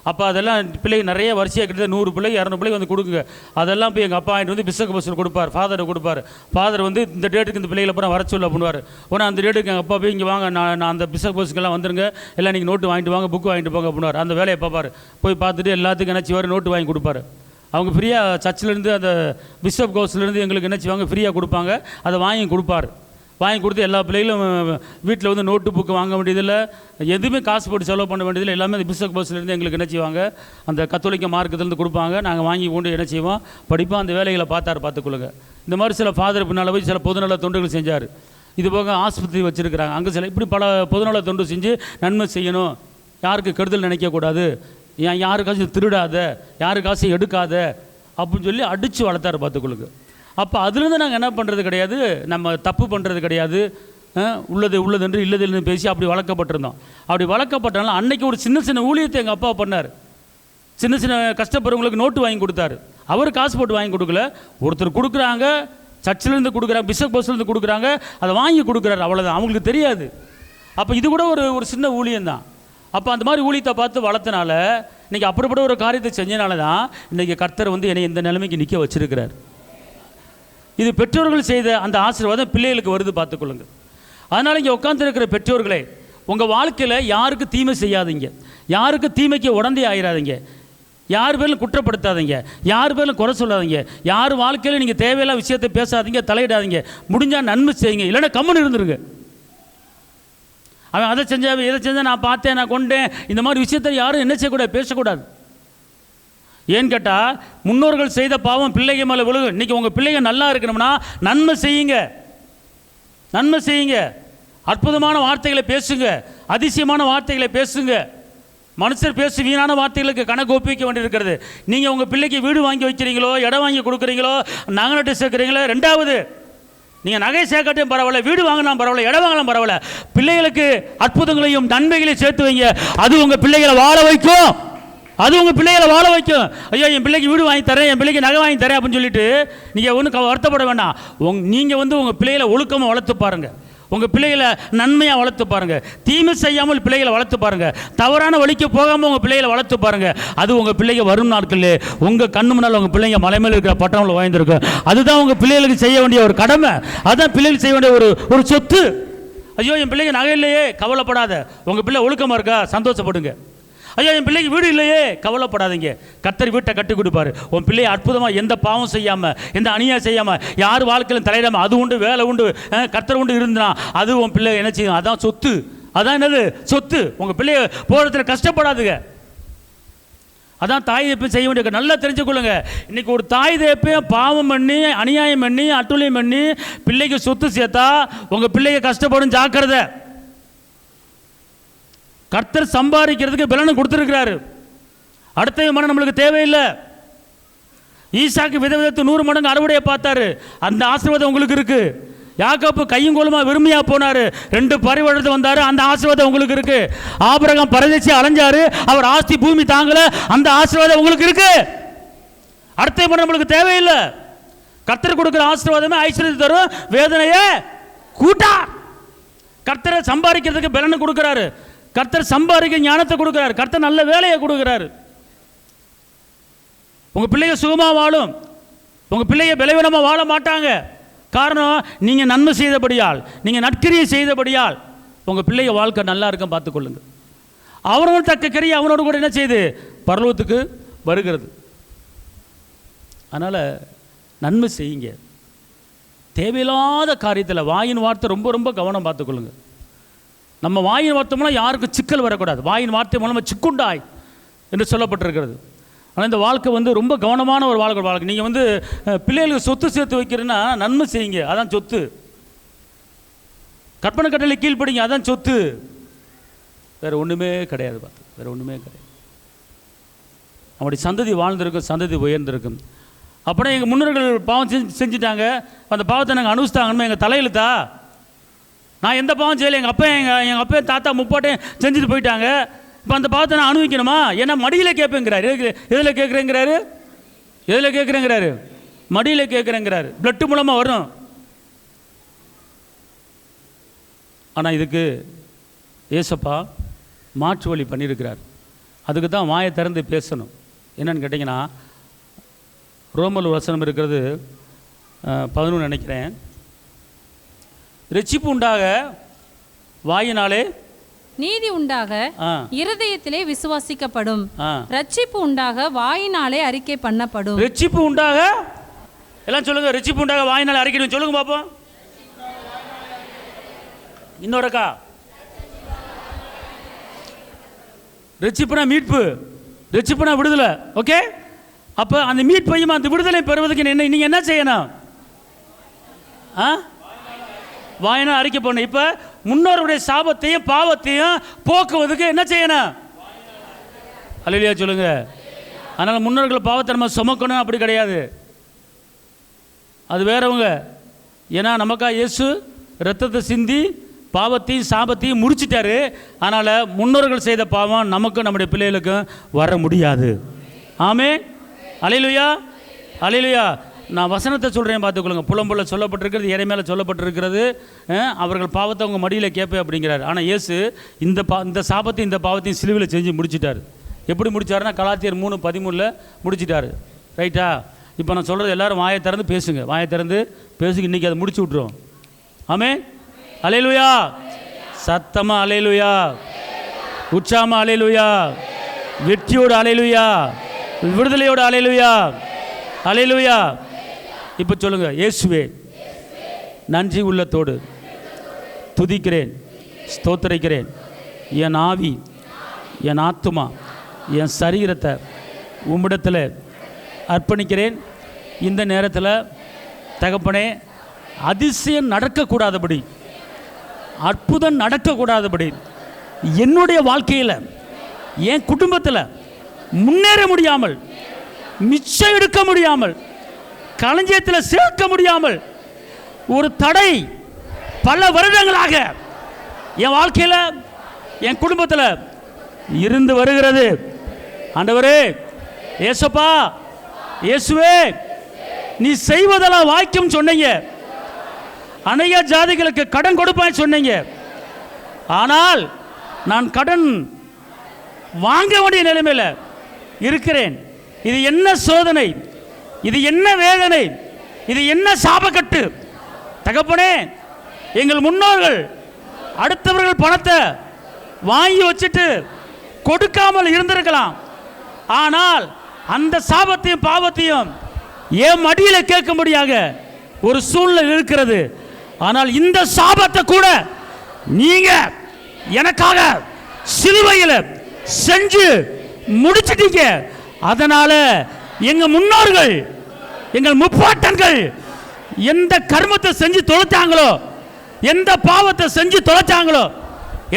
அப்போ அதெல்லாம் பிள்ளைங்க நிறைய வரிசையாக கிட்ட 100 பிள்ளைங்க 200 பிள்ளைங்க கொடுங்க. அதெல்லாம் போய் எங்கள் அப்பா வாங்கிட்டு பிஷப் பஸ்ஸில் கொடுப்பார், ஃபாதரை கொடுப்பார். ஃபாதர் இந்த டேட்டுக்கு இந்த பிள்ளைகளை பூரா வர சொல்ல பண்ணுவார். உடனே அந்த டேட்டுக்கு எங்கள் அப்பா போய் இங்கே வாங்க, நான் அந்த பிஷப் பஸ்ஸுக்கெல்லாம் வந்துருங்க, எல்லாம் நீங்கள் நோட்டு வாங்கிட்டு வாங்க, புக்கு வாங்கிட்டு போங்க அப்படின்னார். அந்த வேலையை பார்ப்பார். போய் பார்த்துட்டு எல்லாத்துக்கும் என்ன செய்வார், நோட்டு வாங்கி கொடுப்பார். அவங்க ஃப்ரீயாக சர்ச்சிலேருந்து அந்த பிஷப் ஹவுஸ்லேருந்து எங்களுக்கு என்ன செய்வாங்க, ஃப்ரீயாக கொடுப்பாங்க. அதை வாங்கி கொடுப்பார். வாங்கி கொடுத்து எல்லா பிள்ளைகளும் வீட்டில் நோட்டு புக்கு வாங்க வேண்டியதில்லை, எதுவுமே காசு போட்டு செலவு பண்ண வேண்டியதில்லை. எல்லாமே அந்த பிஷப் பஸ்லேருந்து எங்களுக்கு என்ன செய்வாங்க, அந்த கத்தோலிக்க மார்க்கத்துலேருந்து கொடுப்பாங்க. நாங்கள் வாங்கி கொண்டு என்ன செய்வோம், படிப்போம். அந்த வேலைகளை பார்த்துக்கொள்ளுங்க. இந்த மாதிரி சில ஃபாதர் பின்னால் போய் சில பொதுநல தொண்டுகள் செஞ்சார். இது போக ஆஸ்பத்திரி வச்சுருக்கிறாங்க, அங்கே சில இப்படி பல பொதுநல தொண்டு செஞ்சு நன்மை செய்யணும், யாருக்கு கெடுதல் நினைக்கக்கூடாது, யாருக்காச்சும் திருடாத, யாருக்காச்சும் எடுக்காத அப்படின்னு சொல்லி அடித்து வளர்த்தார் பார்த்துக்கொள்ளுங்க. அப்போ அதுலேருந்து நாங்கள் என்ன பண்ணுறது கிடையாது, நம்ம தப்பு பண்ணுறது கிடையாது, உள்ளது இல்லது பேசி அப்படி வளர்க்கப்பட்டிருந்தோம். அப்படி வளர்க்கப்பட்டனால அன்னைக்கு ஒரு சின்ன சின்ன ஊழியத்தை எங்கள் அப்பா பண்ணார். சின்ன சின்ன கஷ்டப்படுறவங்களுக்கு நோட்டு வாங்கி கொடுத்தாரு. அவர் காசு போட்டு வாங்கி கொடுக்கல, ஒருத்தர் கொடுக்குறாங்க, சர்ச்சிலேருந்து கொடுக்குறாங்க, பிஷப் பஸ்லேருந்து கொடுக்குறாங்க, அதை வாங்கி கொடுக்குறாரு, அவ்வளோதான். அவங்களுக்கு தெரியாது. அப்போ இது கூட ஒரு சின்ன ஊழியம்தான். அப்போ அந்த மாதிரி ஊழியத்தை பார்த்து வளர்த்தனால, இன்றைக்கி அப்படிப்பட்ட ஒரு காரியத்தை செஞ்சனால தான் இன்றைக்கி கர்த்தர் என்னை இந்த நிலைமைக்கு நிற்க வச்சிருக்கிறார். இது பெற்றோர்கள் செய்த அந்த ஆசீர்வாதம் பிள்ளைகளுக்கு வருது, பார்த்துக்கொள்ளுங்க. அதனால் இங்கே உட்காந்துருக்கிற பெற்றோர்களே, உங்கள் வாழ்க்கையில் யாருக்கு தீமை செய்யாதீங்க, யாருக்கு தீமைக்கு உடந்தே ஆயிடாதீங்க, யார் பேரிலும் குற்றப்படுத்தாதீங்க, யார் பேரிலும் குறை சொல்லாதீங்க, யார் வாழ்க்கையில் நீங்கள் தேவையில்லாத விஷயத்தை பேசாதீங்க, தலையிடாதீங்க. முடிஞ்சால் நன்மை செய்யுங்க, இல்லைன்னா கம்முன்னு இருந்துருங்க. அவன் அதை செஞ்சாவே இதை செஞ்சால் நான் பார்த்தேன், நான் கொண்டேன், இந்த மாதிரி விஷயத்தை யாரும் என்ன செய்யக்கூடாது, பேசக்கூடாது. ஏன்னு கேட்டால், முன்னோர்கள் செய்த பாவம் பிள்ளைங்க மேலே விழுகும். இன்றைக்கி உங்கள் பிள்ளைங்க நல்லா இருக்கணும்னா நன்மை செய்யுங்க, நன்மை செய்யுங்க. அற்புதமான வார்த்தைகளை பேசுங்க, அதிசயமான வார்த்தைகளை பேசுங்க. மனுஷர் பேசி வீணான வார்த்தைகளுக்கு கணக்கு ஒப்பிக்க வேண்டியிருக்கிறது. நீங்கள் உங்கள் பிள்ளைக்கு வீடு வாங்கி வைக்கிறீங்களோ, இடம் வாங்கி கொடுக்குறீங்களோ, நகை நட்டு சேர்க்குறீங்களோ, ரெண்டாவது நீங்கள் நகை சேர்க்கட்டும் பரவாயில்ல, வீடு வாங்கினா பரவாயில்ல, இடம் வாங்கலாம் பரவாயில்ல, பிள்ளைகளுக்கு அற்புதங்களையும் நன்மைகளையும் சேர்த்து வைங்க. அது உங்கள் பிள்ளைகளை வாழ வைக்கும். அது உங்கள் பிள்ளைகளை வாழ வைக்கும். ஐயோ என் பிள்ளைக்கு வீடு வாங்கி தரேன், என் பிள்ளைக்கு நகை வாங்கி தரேன் அப்படின்னு சொல்லிட்டு நீங்கள் ஒன்றும் வருத்தப்பட வேண்டாம். நீங்கள் உங்கள் பிள்ளைகளை ஒழுக்கமாக வளர்த்து பாருங்கள். உங்கள் பிள்ளைகளை நன்மையாக வளர்த்து பாருங்கள். தீமை செய்யாமல் பிள்ளைகளை வளர்த்து பாருங்கள். தவறான வழிக்கு போகாமல் உங்கள் பிள்ளைகளை வளர்த்து பாருங்கள். அது உங்கள் பிள்ளைங்க வரும் நாட்களில் உங்கள் கண்ணு முன்னால் உங்கள் பிள்ளைங்க மலை மேலே இருக்கிற பட்டணங்களை வாழ்ந்துருக்கும். அதுதான் உங்கள் பிள்ளைகளுக்கு செய்ய வேண்டிய ஒரு கடமை. அதுதான் பிள்ளைகளுக்கு செய்ய வேண்டிய ஒரு சொத்து. ஐயோ என் பிள்ளைங்க நகை இல்லையே, கவலைப்படாத. உங்கள் பிள்ளை ஒழுக்கமாக இருக்கா, சந்தோஷப்படுங்க. ஐயோ என் பிள்ளைக்கு வீடு இல்லையே, கவலைப்படாதீங்க. கர்த்தர் வீட்டை கட்டி கொடுப்பாரு. உன் பிள்ளையை அற்புதமாக எந்த பாவம் செய்யாமல், எந்த அநியாயம் செய்யாமல், யார் வாழ்க்கையிலும் தலையிடாமல், அது உண்டு வேலை உண்டு கர்த்தர் உண்டு இருந்தா அது உன் பிள்ளை என்ன செய்யும்? அதான் சொத்து. அதான் என்னது? சொத்து. உங்கள் பிள்ளைய போகிறதுல கஷ்டப்படாதுங்க. அதான் தாய் தேப்பையும் செய்ய வேண்டிய. நல்லா தெரிஞ்சுக்கொள்ளுங்க. இன்னைக்கு ஒரு தாய் தேப்பையும் பாவம் பண்ணி, அநியாயம் பண்ணி, அட்டுழியம் பண்ணி பிள்ளைக்கு சொத்து சேர்த்தா உங்கள் பிள்ளைங்க கஷ்டப்படும். ஜாக்கிரதை. கர்த்தர் சம்பாதிக்கிறதுக்கு பலனை கொடுத்துருக்கிறாரு. அடுத்த மனம் நம்மளுக்கு தேவையில்லை. ஈசாக்கு விதவிதத்து 100 மடங்கு அறுவடையை பார்த்தாரு. அந்த ஆசீர்வாதம் உங்களுக்கு இருக்கு. யாக்கோபு கையும் கோலுமா விரும்பியா போனாரு, 2 பரிவர்த்தனை வந்தாரு, அந்த ஆசீர்வாதம் உங்களுக்கு இருக்கு. ஆபிரகாம் பரதேசி அலைஞ்சாரு, அவர் ஆஸ்தி பூமி தாங்கல, அந்த ஆசீர்வாதம் உங்களுக்கு இருக்கு. அடுத்த மனம் நம்மளுக்கு தேவையில்லை. கர்த்தர் கொடுக்குற ஆசீர்வாதமே ஐஸ்வர்யத்தை தரும், வேதனையே கூட்டா. கர்த்தரை சம்பாதிக்கிறதுக்கு பலனை கொடுக்குறாரு. கர்த்தர் சம்பாதிக்க ஞானத்தை கொடுக்குறாரு. கர்த்தர் நல்ல வேலையை கொடுக்குறாரு. உங்கள் பிள்ளைங்க சுகமாக வாழும். உங்கள் பிள்ளைங்க பலவீனமாக வாழ மாட்டாங்க. காரணம் நீங்கள் நன்மை செய்தபடியால், நீங்கள் நற்கிரியை செய்தபடியால் உங்கள் பிள்ளைங்க வாழ்க்கை நல்லா இருக்கும். பார்த்துக்கொள்ளுங்க. அவனோட தக்க கிரியை அவனோட கூட என்ன செய்யுது? பரலோகத்துக்கு வருகிறது. அதனால் நன்மை செய்யுங்க. தேவையில்லாத காரியத்தில் வாயின் வார்த்தை ரொம்ப ரொம்ப கவனம் பார்த்துக்கொள்ளுங்க. நம்ம வாயின் வார்த்தை மூலம் யாருக்கும் சிக்கல் வரக்கூடாது. வாயின் வார்த்தை மூலமாக சிக்குண்டாய் என்று சொல்லப்பட்டிருக்கிறது. ஆனால் இந்த வாழ்க்கை ரொம்ப கவனமான ஒரு வாழ்க்கை. நீங்கள் பிள்ளைகளுக்கு சொத்து சேர்த்து வைக்கிறேன்னா நன்மை செய்யுங்க, அதான் சொத்து. கற்பனை கட்டளை கீழ்ப்படிங்க, அதான் சொத்து. வேறு ஒன்றுமே கிடையாது. வேறு ஒன்றுமே கிடையாது. நம்முடைய சந்ததி வாழ்ந்திருக்கும், சந்ததி உயர்ந்திருக்கும். அப்படின்னா எங்கள் முன்னோர்கள் பாவம் செஞ்சுட்டாங்க, அந்த பாவத்தை நாங்கள் அனுபவிச்சிட்டாங்கன்னு எங்கள் தலையிலுத்தா? நான் எந்த பாவம் செய்யலை. எங்கள் அப்பா தாத்தா முப்பாட்டையும் செஞ்சுட்டு போயிட்டாங்க. இப்போ அந்த பாவத்தை நான் அனுபவிக்கணுமா? ஏன்னா மடியில் கேட்பேங்கிறாரு. எதில் கேட்குறேங்கிறாரு? எதில் கேட்குறேங்கிறாரு? மடியில் கேட்குறேங்கிறாரு. பிளட்டு மூலமாக வரும். ஆனால் இதுக்கு ஏசப்பா மாற்று வழி பண்ணியிருக்கிறார். அதுக்கு தான் வாயை திறந்து பேசணும். என்னன்னு கேட்டிங்கன்னா, ரோமர் வசனம் இருக்கிறது 11 நினைக்கிறேன். ரட்சிப்பு உண்டாக வாயினாலே நீதி உண்டாக இருதயத்திலே விசுவாசிக்கப்படும். ரட்சிப்பு உண்டாக வாயினாலே அறிக்கை பண்ணப்படும். ரட்சிப்பு உண்டாக எல்லாம் சொல்லுங்க. ரட்சிப்பு உண்டாக வாயினாலே அறிக்கை சொல்லுங்க பாப்போம். இன்னொருக்கா. ரட்சிப்புனா மீட்பு, ரட்சிப்புனா விடுதலை. ஓகே. அப்போ அந்த மீட்பையும் அந்த விடுதலை பெறுவதற்கு நீங்கள் என்ன செய்யணும்? வாயினால் அறிக்கை பண்ணணும். இப்போ முன்னோருடைய சாபத்தையும் பாவத்தையும் போக்குவதுக்கு என்ன செய்யணும்? அல்லேலூயா சொல்லுங்க. அதனால் முன்னோர்கள் பாவத்தை நம்ம சுமக்கணும் அப்படி கிடையாது, அது வேறவங்க. ஏன்னா நமக்கா இயேசு ரத்தத்தை சிந்தி பாவத்தையும் சாபத்தையும் முடிச்சிட்டாரு. அதனால் முன்னோர்கள் செய்த பாவம் நமக்கும் நம்முடைய பிள்ளைகளுக்கும் வர முடியாது. ஆமென். அல்லேலூயா, அல்லேலூயா. நான் வசனத்தை சொல்கிறேன், பார்த்துக்கொள்ளுங்க. புலம்புல சொல்லப்பட்டிருக்கிறது, எரேமியால சொல்லப்பட்டிருக்கிறது. அவர்கள் பாவத்தை அவங்க மடியில் கேட்பேன் அப்படிங்கிறார். ஆனால் இயேசு இந்த சாபத்தையும் இந்த பாவத்தையும் சிலுவையில் செஞ்சு முடிச்சிட்டார். எப்படி முடிச்சாருன்னா கலாத்தியர் 3:13 முடிச்சிட்டாரு. ரைட்டா? இப்போ நான் சொல்கிறது எல்லாரும் வாயை திறந்து பேசுங்க. வாயை திறந்து பேசுங்க. இன்றைக்கி அதை முடிச்சு விட்ருவோம். ஆமென். அல்லேலூயா. சத்தமாக அல்லேலூயா, உற்சாகமாக அல்லேலூயா, வெற்றியோடு அல்லேலூயா, விடுதலையோடு அல்லேலூயா, அல்லேலூயா. இப்போ சொல்லுங்க, இயேசுவே நன்றி உள்ளத்தோடு துதிக்கிறேன், ஸ்தோத்திரிக்கிறேன். என் ஆவி, என் ஆத்துமா, என் சரீரத்தை உம்மிடத்தில் அர்ப்பணிக்கிறேன். இந்த நேரத்தில் தகப்பனே அதிசயம் நடக்கக்கூடாதபடி அற்புதம் நடக்கக்கூடாதபடி என்னுடைய வாழ்க்கையில், என் குடும்பத்தில் முன்னேற முடியாமல், மிச்சம் எடுக்க முடியாமல், களஞ்சியத்தில் சேர்க்க முடியாமல் ஒரு தடை பல வருடங்களாக என் வாழ்க்கையில், என் குடும்பத்தில் இருந்து வருகிறது. ஆண்டவரே, ஏசப்பா, இயேசுவே, நீ செய்வதெல்லாம் வாய்க்கும் சொன்னீங்க. அநேக ஜாதிகளுக்கு கடன் கொடுப்பாய் சொன்னீங்க. ஆனால் நான் கடன் வாங்க வேண்டிய நிலைமையில் இருக்கிறேன். இது என்ன சோதனை? இது என்ன வேதனை? இது என்ன சாபக்கட்டு? தகப்பனே, எங்கள் முன்னோர்கள் அடுத்தவர்கள் பணத்தை வாங்கி வச்சுட்டு கொடுக்காமல் இருந்திருக்கலாம். ஆனால் அந்த சாபத்தையும் பாவத்தையும் என் மடியில் கேட்கும்படியாக ஒரு சூழ்நிலை இருக்கிறது. ஆனால் இந்த சாபத்தை கூட நீங்க எனக்காக சிலுவையில் செஞ்சு முடிச்சிட்டீங்க. அதனால எங்க முன்னோர்கள், எங்கள் முப்பாட்டன்கள் எந்த கர்மத்தை செஞ்சு தொலைச்சாங்களோ, எந்த பாவத்தை செஞ்சு தொலைச்சாங்களோ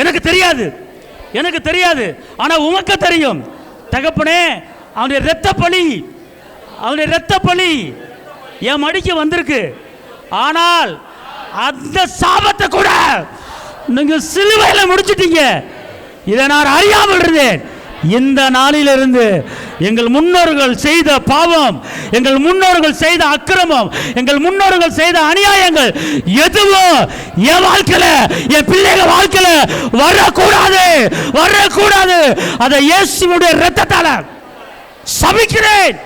எனக்கு தெரியாது, எனக்கு தெரியாது. ஆனா உமக்கு தெரியும். தகப்பனே, அவனுடைய இரத்த பலி, அவனுடைய இரத்த பலி என் மடிக்கு வந்திருக்கு. ஆனால் அந்த சாபத்தை கூட நீங்க சிலுவையில் முடிச்சிட்டீங்க. இதை நான் அறியாமல் இருந்தேன். இந்த நாளிலிருந்து எங்கள் முன்னோர்கள் செய்த பாவம், எங்கள் முன்னோர்கள் செய்த அக்கிரமம், எங்கள் முன்னோர்கள் செய்த அநியாயங்கள் எதுவும் என் வாழ்க்கையில, என் பிள்ளைகள் வாழ்க்கையில வரக்கூடாது, வரக்கூடாது. அதை இயேசுவுடைய இரத்தத்தால சபிக்கிறேன்,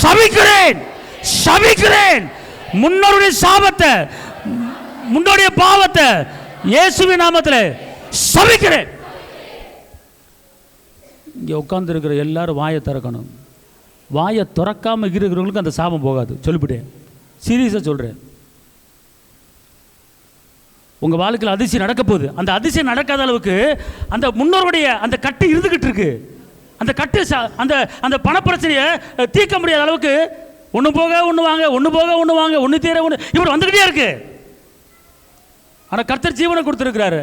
சபிக்கிறேன், சபிக்கிறேன். முன்னோருடைய சாபத்தை, முன்னோருடைய பாவத்தை இயேசுவின் நாமத்தில் சபிக்கிறேன். இங்கே உட்கார்ந்து இருக்கிற எல்லாரும் வாயை திறக்கணும். வாயை திறக்காமல் இருக்கிறவங்களுக்கு அந்த சாபம் போகாது. சொல்லிவிட்டேன், சீரியஸாக சொல்கிறேன். உங்கள் வாழ்க்கையில் அதிசயம் நடக்க போகுது. அந்த அதிசயம் நடக்காத அளவுக்கு அந்த முன்னோருடைய அந்த கட்டு இருந்துக்கிட்டு இருக்கு. அந்த கட்டு அந்த அந்த பணப்பிரச்சனையை தீர்க்க முடியாத அளவுக்கு ஒன்று போக ஒன்று வாங்க, ஒன்று போக ஒன்று வாங்க, ஒன்று தீர ஒன்று இப்படி வந்துக்கிட்டே இருக்கு. ஆனால் கர்த்தர் ஜீவனை கொடுத்துருக்கிறாரு.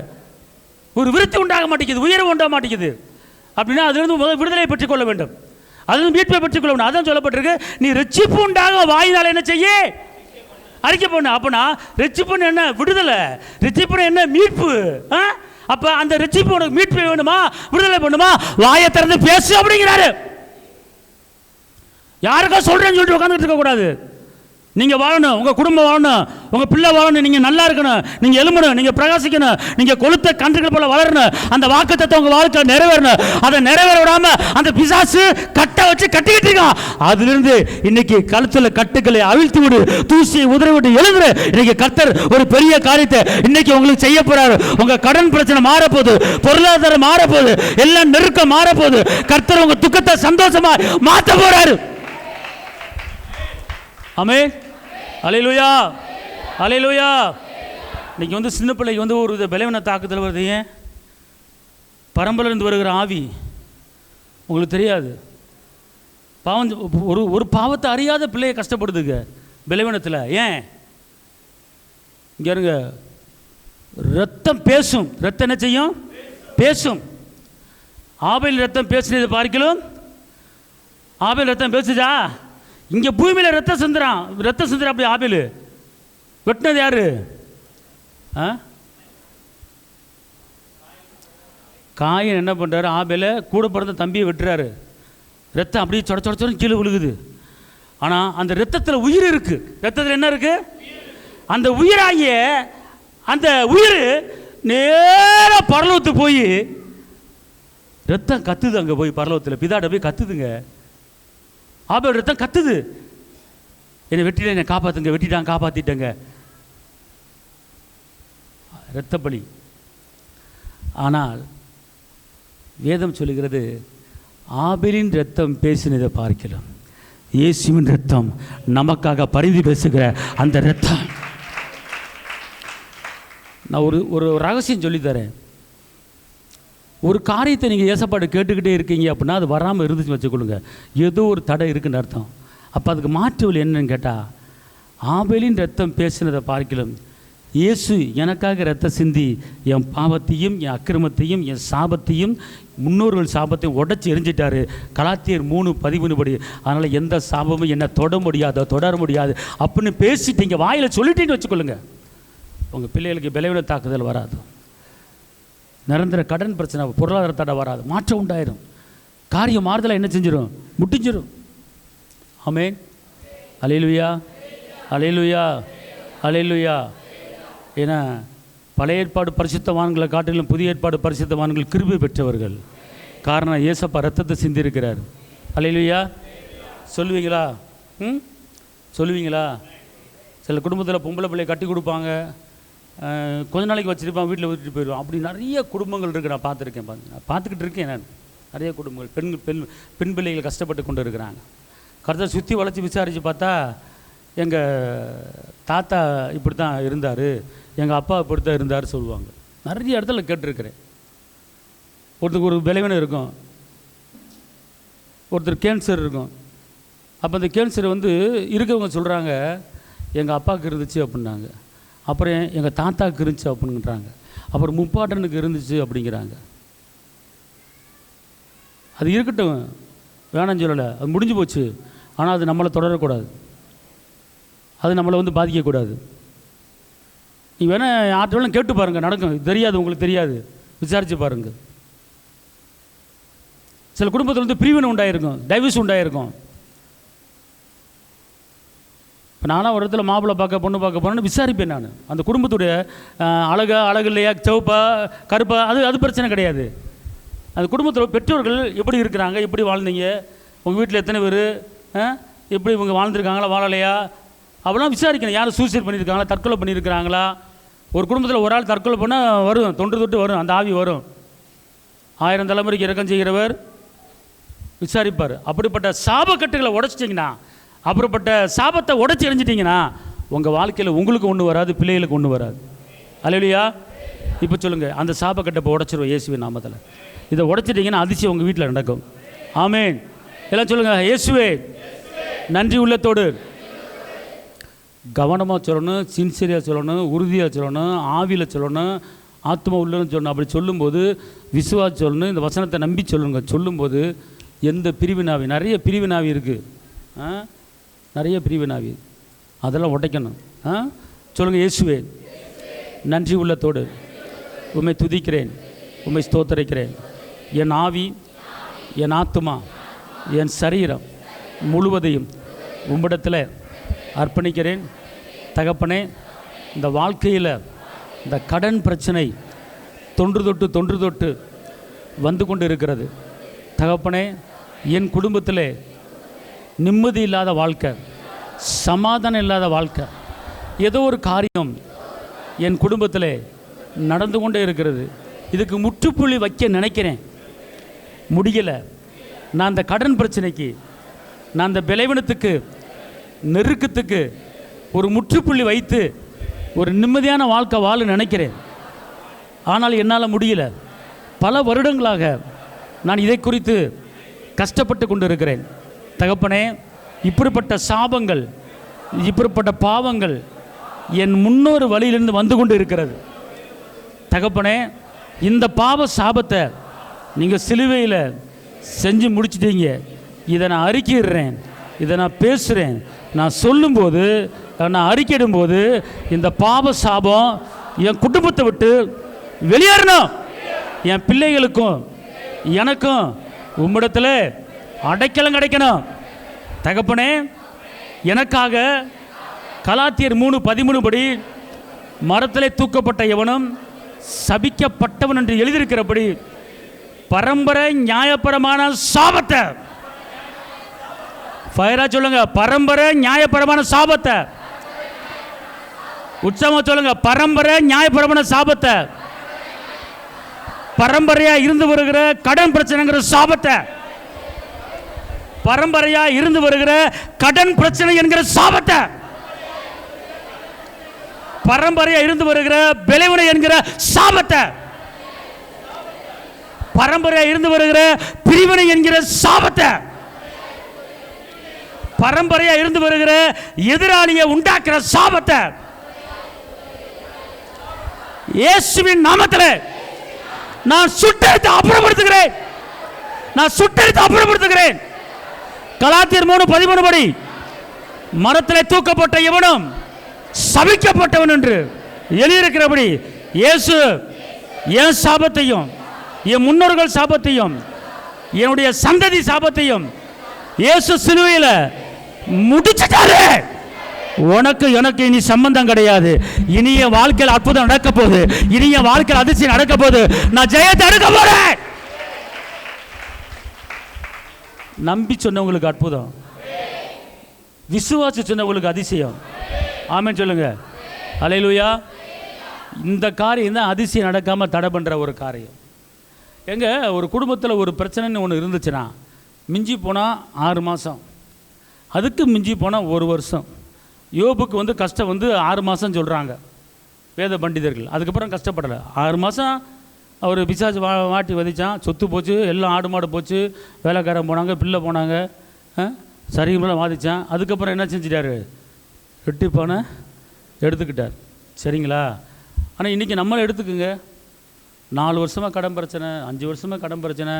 ஒரு விருத்தி உண்டாக மாட்டேங்குது, உயர்வு உண்டாக மாட்டேங்குது. அப்படின்னா அதிலிருந்து முதல் விடுதலை பெற்றுக் கொள்ள வேண்டும், அதிலிருந்து மீட்பை பெற்றுக் கொள்ள வேண்டும். அதான் சொல்லப்பட்டிருக்கு, நீ ரட்சிப்பு உண்டாக வாயினால் என்ன செய்ய அறிக்கை பண்ணு. அப்படின்னா ரட்சிப்புன்னு என்ன? விடுதலை. ரட்சிப்புன்னு என்ன? மீட்பு. அப்ப அந்த ரட்சிப்பு உனக்கு மீட்பு வேணுமா, விடுதலை பண்ணுமா, வாயை திறந்து பேசு அப்படிங்கிறாரு. யாருக்கோ சொல்றேன்னு சொல்லிட்டு உட்காந்துட்டு இருக்க கூடாது. நீங்க வாழணும், உங்க குடும்பம் வாழணும், உங்க பிள்ளை வாழணும், நீங்க நல்லா இருக்கணும், நீங்க எழும்பணும், நீங்க பிரகாசிக்கணும், நீங்க கொளுத்த கன்றுகள் போல வளரணும். அந்த வாக்குத்தத்தம் உங்க வாழ்க்கையில் நிறைவேறணும். அதை நிறைவேற விடாம அந்த பிசாசு கட்டை வச்சு கட்டிக்கிட்டு இருக்கான். அதிலிருந்து இன்னைக்கு கழுத்துல கட்டுக்களை அவிழ்த்து விடு, தூசியை உதறி விட்டு எழுதுரு. இன்னைக்கு கர்த்தர் ஒரு பெரிய காரியத்தை இன்னைக்கு உங்களுக்கு செய்ய போறாரு. உங்க கடன் பிரச்சனை மாறப்போகுது, பொருளாதாரம் மாறப்போகுது, எல்லாம் நெருக்கம் மாறப்போகுது. கர்த்தர் உங்க துக்கத்தை சந்தோஷமா மாற்ற போறாரு. ஆமென். அல்லேலூயா, அல்லேலூயா. இன்னைக்கு வந்து சின்ன பிள்ளைக்கு வந்து ஒரு பலவீன தாக்குதல் வருது. ஏன்? பரம்பரையிலிருந்து வருகிற ஆவி உங்களுக்கு தெரியாது. பாவம், ஒரு பாவத்தை அறியாத பிள்ளையை கஷ்டப்படுதுங்க பலவீனத்தில். ஏன்? இங்கே இருங்க, ரத்தம் பேசும். ரத்தம் என்ன செய்யும்? பேசும். ஆபேல் ரத்தம் பேசுனதை பார்க்கலாம். ஆபேல் ரத்தம் பேசுதா? இங்கே பூமியில் ரத்தம் சிந்துறான், ரத்தம் சிந்துறான். அப்படி ஆபேல் வெட்டினது யாரு? காயின் என்ன பண்ணுறாரு? ஆபேல கூட பிறந்த தம்பியை வெட்டுறாரு. ரத்தம் அப்படியே சொட சொட சொட கீழே விழுகுது. ஆனால் அந்த ரத்தத்தில் உயிர் இருக்கு. ரத்தத்தில் என்ன இருக்கு? அந்த உயிராகிய அந்த உயிர் நேராக பரலோகத்துக்கு போய் ரத்தம் கத்துது. அங்கே போய் பரலோகத்தில் பிதாட்ட போய் கத்துதுங்க. ஆபேல் ரத்தம் கத்துது, என்னை வெட்டில, என்னை காப்பாத்துங்க, வெட்டிட்டாங்க, காப்பாத்திட்டங்க. இரத்த பலி. ஆனால் வேதம் சொல்லுகிறது, ஆபேலின் ரத்தம் பேசினதை பார்க்கலாம், இயேசுவின் ரத்தம் நமக்காக பரிந்து பேசுகிற அந்த ரத்தம். நான் ஒரு ரகசியம் சொல்லித்தரேன். ஒரு காரியத்தை நீங்கள் ஏசப்பாடு கேட்டுக்கிட்டே இருக்கீங்க அப்படின்னா அது வராமல் இருந்துச்சு வச்சுக்கொள்ளுங்க, ஏதோ ஒரு தடை இருக்குன்னு அர்த்தம். அப்போ அதுக்கு மாற்று வழி என்னன்னு கேட்டால், ஆபேலின் ரத்தம் பேசினதை பார்க்கலாம், இயேசு எனக்காக இரத்த சிந்தி என் பாவத்தையும் என் அக்கிரமத்தையும் என் சாபத்தையும் முன்னோர்கள் சாபத்தையும் உடச்சி எரிஞ்சிட்டாரு. கலாத்தியர் 3:13 படி. அதனால் எந்த சாபமும் என்னை தொடர முடியாது அப்படின்னு பேசிட்டீங்க, வாயில் சொல்லிட்டீங்கன்னு வச்சுக்கொள்ளுங்க. உங்கள் பிள்ளைகளுக்கு பலவீன தாக்குதல் வராது, நிரந்தர கடன் பிரச்சனை, பொருளாதார தடை வராது, மாற்றம் உண்டாயிரும். காரியம் மாறுதலாக என்ன செஞ்சிடும்? முடிஞ்சிடும். ஆமென். அல்லேலூயா, அல்லேலூயா, அல்லேலூயா. ஏன்னா பழைய ஏற்பாடு பரிசுத்தவான்களை காட்டிலும் புதிய ஏற்பாடு பரிசுத்தவான்கள் கிருபை பெற்றவர்கள். காரணம், இயேசப்பா ரத்தத்தை சிந்திருக்கிறார். அல்லேலூயா. சொல்லுவீங்களா? சொல்லுவீங்களா? சில குடும்பத்தில் பொம்பளை பிள்ளையை கட்டி கொடுப்பாங்க, கொஞ்ச நாளைக்கு வச்சுருப்பான், வீட்டில் விட்டுட்டு போயிடுவான். அப்படி நிறைய குடும்பங்கள் இருக்குது. நான் பார்த்துருக்கேன், நான் பார்த்துக்கிட்டு இருக்கேன். நான் நிறைய குடும்பங்கள் பெண் பிள்ளைகள் கஷ்டப்பட்டு கொண்டு இருக்கிறாங்க. கருத்தை சுற்றி வளைச்சி விசாரித்து பார்த்தா எங்கள் தாத்தா இப்படி தான் இருந்தார், எங்கள் அப்பா இப்படி தான் இருந்தார் சொல்லுவாங்க. நிறைய இடத்துல கேட்டிருக்கிறேன். ஒருத்தருக்கு ஒரு பலவீனம் இருக்கும், ஒருத்தர் கேன்சர் இருக்கும். அப்போ அந்த கேன்சர் இருக்கவங்க சொல்கிறாங்க எங்கள் அப்பாவுக்கு இருந்துச்சு அப்படின்னாங்க, அப்புறம் எங்கள் தாத்தாவுக்கு இருந்துச்சு அப்படின்றாங்க, அப்புறம் முப்பாட்டனுக்கு இருந்துச்சு அப்படிங்கிறாங்க. அது இருக்கட்டும், வேணாம் சொல்லலை, அது முடிஞ்சு போச்சு. ஆனால் அது நம்மளை தொடரக்கூடாது, அது நம்மளை பாதிக்கக்கூடாது. நீ வேணால் யார்கிட்ட கேட்டு பாருங்கள், நடக்கும். தெரியாது, உங்களுக்கு தெரியாது, விசாரித்து பாருங்கள். சில குடும்பத்தில் பிரிவினை உண்டாயிருக்கும், டைவர்ஸ் உண்டாயிருக்கும். இப்போ நானும் ஒரு இடத்துல மாப்பிள்ளை பார்க்க பொண்ணு பார்க்க போனேன்னு விசாரிப்பேன். நான் அந்த குடும்பத்துடைய அழகு இல்லையா, சிவப்பா கருப்பா, அது பிரச்சனை கிடையாது. அந்த குடும்பத்தில் பெற்றோர்கள் எப்படி இருக்கிறாங்க, எப்படி வாழ்ந்தீங்க, உங்கள் வீட்டில் எத்தனை பேர், எப்படி இவங்க வாழ்ந்துருக்காங்களா வாழலையா, அப்படிலாம் விசாரிக்கணும். யாரும் சூசைட் பண்ணியிருக்காங்களா, தற்கொலை பண்ணியிருக்கிறாங்களா. ஒரு குடும்பத்தில் ஒரு ஆள் தற்கொலை பண்ணால் வரும், தொட்டு வரும், அந்த ஆவி வரும். 1000 தலைமுறைக்கு இறக்கம் செய்கிறவர் விசாரிப்பார். அப்படிப்பட்ட சாபக்கட்டுகளை உடைச்சிட்டிங்கன்னா, அப்படிப்பட்ட சாபத்தை உடைச்சி எறிஞ்சிட்டிங்கன்னா உங்கள் வாழ்க்கையில் உங்களுக்கு ஒன்று வராது, பிள்ளைகளுக்கு ஒன்று வராது. அல்லேலூயா. இப்போ சொல்லுங்கள், அந்த சாபக்கட்டை இப்போ உடைச்சிருவோம் இயேசுவின் நாமத்தில். இதை உடைச்சிட்டிங்கன்னா அதிசயம் உங்கள் வீட்டில் நடக்கும். ஆமென். எல்லாம் சொல்லுங்கள், இயேசுவே நன்றி உள்ளத்தோடு. கவனமாக சொல்லணும், சின்சியராக சொல்லணும், உறுதியாக சொல்லணும், ஆவியில் சொல்லணும், ஆத்மா உள்ளன்னு சொல்லணும். அப்படி சொல்லும்போது விசுவாசம் சொல்லணும், இந்த வசனத்தை நம்பி சொல்லுங்க. சொல்லும்போது எந்த பிரிவினாவி, நிறைய பிரிவினாவி இருக்குது, நிறைய பிரிவினாவி, அதெல்லாம் உடைக்கணும். சொல்லுங்கள், இயேசுவே நன்றி உள்ளத்தோடு உம்மை துதிக்கிறேன், உம்மை ஸ்தோத்தரிக்கிறேன். என் ஆவி, என் ஆத்மா, என் சரீரம் முழுவதையும் உம்மிடத்தில் அர்ப்பணிக்கிறேன். தகப்பனே, இந்த வாழ்க்கையில் இந்த கடன் பிரச்சனை தொன்று தொட்டு வந்து கொண்டு இருக்கிறது. தகப்பனே, என் குடும்பத்தில் நிம்மதி இல்லாத வாழ்க்கை, சமாதானம் இல்லாத வாழ்க்கை, ஏதோ ஒரு காரியம் என் குடும்பத்தில் நடந்து கொண்டே இருக்கிறது. இதுக்கு முற்றுப்புள்ளி வைக்க நினைக்கிறேன், முடியலை. நான் அந்த கடன் பிரச்சனைக்கு, நான் அந்த பலவீனத்துக்கு, நெருக்கத்துக்கு ஒரு முற்றுப்புள்ளி வைத்து ஒரு நிம்மதியான வாழ்க்கை வாழ நினைக்கிறேன். ஆனால் என்னால் முடியல. பல வருடங்களாக நான் இதை குறித்து கஷ்டப்பட்டு கொண்டு இருக்கிறேன். தகப்பனே, இப்படிப்பட்ட சாபங்கள், இப்படிப்பட்ட பாவங்கள் என் முன்னோர் வழியிலிருந்து வந்து கொண்டு இருக்கிறது. தகப்பனே, இந்த பாவ சாபத்தை நீங்கள் சிலுவையில் செஞ்சு முடிச்சிட்டீங்க. இதை நான் அறிக்கையிடுறேன், இதை நான் பேசுகிறேன். நான் சொல்லும்போது, நான் அறிக்கையிடும்போது இந்த பாவ சாபம் என் குடும்பத்தை விட்டு வெளியேறணும். என் பிள்ளைகளுக்கும் எனக்கும் உம்மிடத்தில் அடைக்கலம் கிடைக்கணும். தகப்பனே, எனக்காக கலாத்தியர் 3:13 படி மரத்திலே தூக்கப்பட்ட எவனும் சபிக்கப்பட்டவன் என்று எழுதியிருக்கிறபடி பரம்பரை நியாயபரமான சாபத்தை, ஃபயரா சொல்லுங்க, பரம்பரை நியாயபரமான சாபத்தை, உற்சவமா சொல்லுங்க, பரம்பரை நியாயபரமான சாபத்தை, பரம்பரையா இருந்து வருகிற கடன் பிரச்சனைங்கிற சாபத்தை, பரம்பரையா இருந்து வருகிற கடன் பிரச்சனை என்கிற சாபத்தை, பரம்பரையா இருந்து வருகிற பலவீனம் என்கிற சாபத்தை, பரம்பரையா இருந்து வருகிற பிரிவினை என்கிற சாபத்தை, பரம்பரையா இருந்து வருகிற எதிராளியை உண்டாக்குற சாபத்தை, இயேசுவின் நாமத்தில் நான் சுட்டெரித்து அப்புறப்படுத்துகிறேன். நான் சுட்டெரித்து அப்புறப்படுத்துகிறேன். கலாத்தியர் 3:13 படி மரத்தில் தூக்கப்பட்ட எவனும் சபிக்கப்பட்டவன் என்று எழுதியிருக்கிறபடி இயேசு என் சாபத்தையும் என் முன்னோர்கள் சாபத்தையும் என்னுடைய சந்ததி சாபத்தையும் இயேசு சிலுவையில் முடிச்சிட்டாரு. உனக்கு எனக்கு இனி சம்பந்தம் கிடையாது. இனி என் வாழ்க்கையில் அற்புதம் நடக்க போகுது. இனி என் வாழ்க்கையில் அதிசயம் நடக்க போகுது. நான் ஜெயத்தை எடுக்க போறேன். நம்பி சொன்னவங்களுக்கு அற்புதம், விசுவாசி சொன்னவங்களுக்கு அதிசயம். ஆமென் சொல்லுங்க. அல்லேலூயா. இந்த காரியம் தான் அதிசயம் நடக்காம தடை பண்ற ஒரு காரியம். எங்க ஒரு குடும்பத்தில் ஒரு பிரச்சனைன்னு ஒன்று இருந்துச்சுன்னா மிஞ்சி போனால் 6 மாதம், அதுக்கு மிஞ்சி போனால் 1 வருஷம். யோபுக்கு கஷ்டம் 6 மாதம் சொல்கிறாங்க வேத பண்டிதர்கள். அதுக்கப்புறம் கஷ்டப்படலை. 6 மாதம் அவர் பிசாசு மாட்டி வதிச்சான். சொத்து போச்சு, எல்லாம் ஆடு மாடு போச்சு, வேலைக்காரன் போனாங்க, பிள்ளை போனாங்க, சரிங்களாம் வாதிச்சான். அதுக்கப்புறம் என்ன செஞ்சிட்டாரு? ரெட்டிப்பான எடுத்துக்கிட்டார். சரிங்களா? ஆனால் இன்றைக்கி நம்மளை எடுத்துக்குங்க. 4 வருஷமாக கடன் பிரச்சனை, 5 வருஷமாக கடன் பிரச்சனை,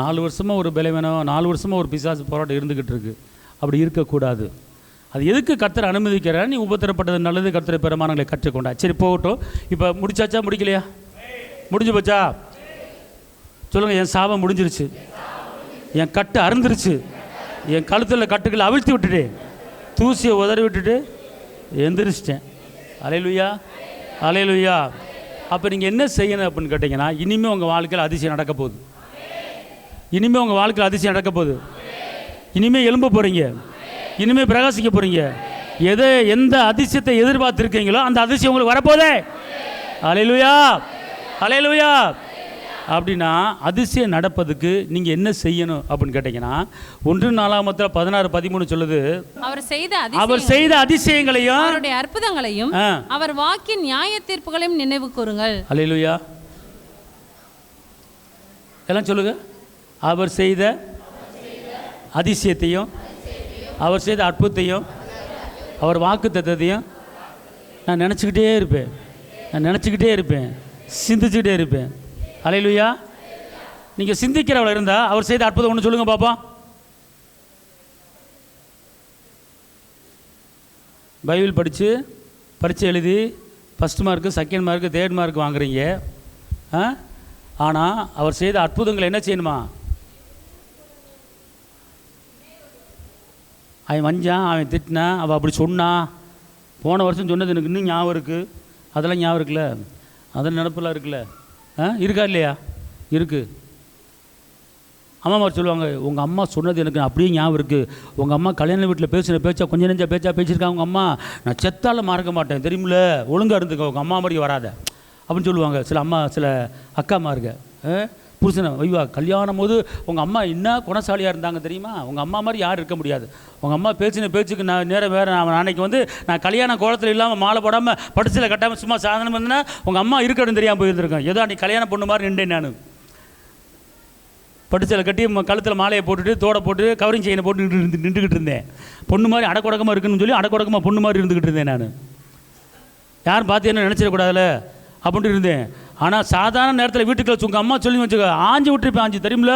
4 வருஷமாக ஒரு பலவீனம், 4 வருஷமாக ஒரு பிசாசு போராட்டம் இருந்துக்கிட்டு இருக்கு. அப்படி இருக்கக்கூடாது. அது எதுக்கு கர்த்தர் அனுமதிக்கிற? நீ உபத்திரப்பட்டது நல்லது, கர்த்தரை பெருமானங்களை கற்றுக்கொண்டா. சரி போகட்டும். இப்போ முடிச்சாச்சா முடிக்கலையா? முடிஞ்சு போச்சா? சொல்லுங்கள். என் சாபம் முடிஞ்சிருச்சு, என் கட்டு அறுந்துருச்சு, என் கழுத்தில் கட்டுக்களை அவிழ்த்து விட்டுட்டு தூசியை உதறி விட்டுட்டு எந்திரிச்சிட்டேன். அல்லேலூயா, அல்லேலூயா. அப்போ நீங்கள் என்ன செய்யணும் அப்படின்னு கேட்டிங்கன்னா, இனிமேல் உங்கள் வாழ்க்கையில் அதிசயம் நடக்க போகுது. இனிமேல் உங்கள் வாழ்க்கையில் அதிசயம் நடக்க போகுது. இனிமேல் எழும்ப போகிறீங்க, இனிமேல் பிரகாசிக்க போகிறீங்க. எந்த அதிசயத்தை எதிர்பார்த்துருக்கீங்களோ அந்த அதிசயம் உங்களுக்கு வரப்போதே. அல்லேலூயா, அல்லேலூயா. அப்படின்னா அதிசயம் நடப்பதுக்கு நீங்கள் என்ன செய்யணும் அப்படின்னு கேட்டிங்கன்னா, 1 நாளாகமத்தில் 16:13 சொல்லுது, அவர் செய்த அதிசயங்களையும் அவருடைய அற்புதங்களையும் அவர் வாக்கின் நியாய தீர்ப்புகளையும் நினைவு கூறுங்கள். அல்லேலூயா. எல்லாம் சொல்லுங்க. அவர் செய்த அதிசயத்தையும் அவர் செய்த அற்புதத்தையும் அவர் வாக்கு தத்தத்தையும் நான் நினச்சிக்கிட்டே இருப்பேன், நான் நினச்சிக்கிட்டே இருப்பேன், சிந்திச்சுக்கிட்டே இருப்பேன். அல்லேலூயா. நீங்கள் சிந்திக்கிறவள இருந்தால் அவர் செய்த அற்புதம் ஒன்று சொல்லுங்கள் பாப்பா. பைபிள் படித்து பரீட்சை எழுதி first mark, second mark, third mark வாங்குறீங்க. ஆனால் அவர் செய்த அற்புதங்களை என்ன செய்யணுமா? அவன் வஞ்சான், அவன் திட்டினான், அவள் அப்படி சொன்னான், போன வருஷம் சொன்னது எனக்கு இன்னும் ஞாபகம் இருக்குது, அதெல்லாம் ஞாபகம் இருக்குல்ல, அதெல்லாம் நினப்பெல்லாம் இருக்குல்ல, இருக்கா இல்லையா? இருக்குது. அம்மாமார் சொல்லுவாங்க, உங்கள் அம்மா சொன்னது எனக்கு அப்படியே ஞாபகம் இருக்குது, உங்கள் அம்மா கல்யாண வீட்டில் பேசின பேச்சா கொஞ்சம் நெஞ்சா பேச்சா பேசியிருக்காங்க உங்கள் அம்மா, நான் செத்தாலும் மறக்க மாட்டேன் தெரியுமில்ல, ஒழுங்காக இருந்துக்க, உங்கள் அம்மா மாதிரி வராத அப்படின்னு சொல்லுவாங்க சில அம்மா, சில அக்காமாருங்க. புருஷனை ஐயா கல்யாணம் போது உங்கள் அம்மா என்ன குணசாலியாக இருந்தாங்க தெரியுமா, உங்கள் அம்மா மாதிரி யாரும் இருக்க முடியாது, உங்கள் அம்மா பேச்சின பேச்சுக்கு நான் நேரம் வேறு, நான் அன்றைக்கி நான் கல்யாண கோலத்தில் இல்லாமல் மாலை போடாமல் படுசில் கட்டாமல் சும்மா சாதனம் இருந்தேன்னா உங்கள் அம்மா இருக்கணும் தெரியாமல் போயிருந்துருக்கேன். ஏதோ அன்றைக்கி கல்யாணம் பொண்ணு மாதிரி நின்றேன். நான் படுசில் கட்டி கழுத்தில் மாலையை போட்டுட்டு தோடை போட்டு கவரிங் செயினை போட்டு நின்றுக்கிட்டு இருந்தேன். பொண்ணு மாதிரி அடக்குடக்கமாக இருக்குன்னு சொல்லி அடக்குடக்கமாக பொண்ணு மாதிரி இருந்துக்கிட்டு இருந்தேன். நான் யாரும் பார்த்து என்ன நினச்சிடக்கூடாதுல்ல அப்படின்ட்டு இருந்தேன். ஆனால் சாதாரண நேரத்தில் வீட்டுக்குள்ள உங்கள் அம்மா சொல்லி வச்சுக்க ஆஞ்சி விட்டுருப்பேன். ஆஞ்சி தெரியுமில்ல,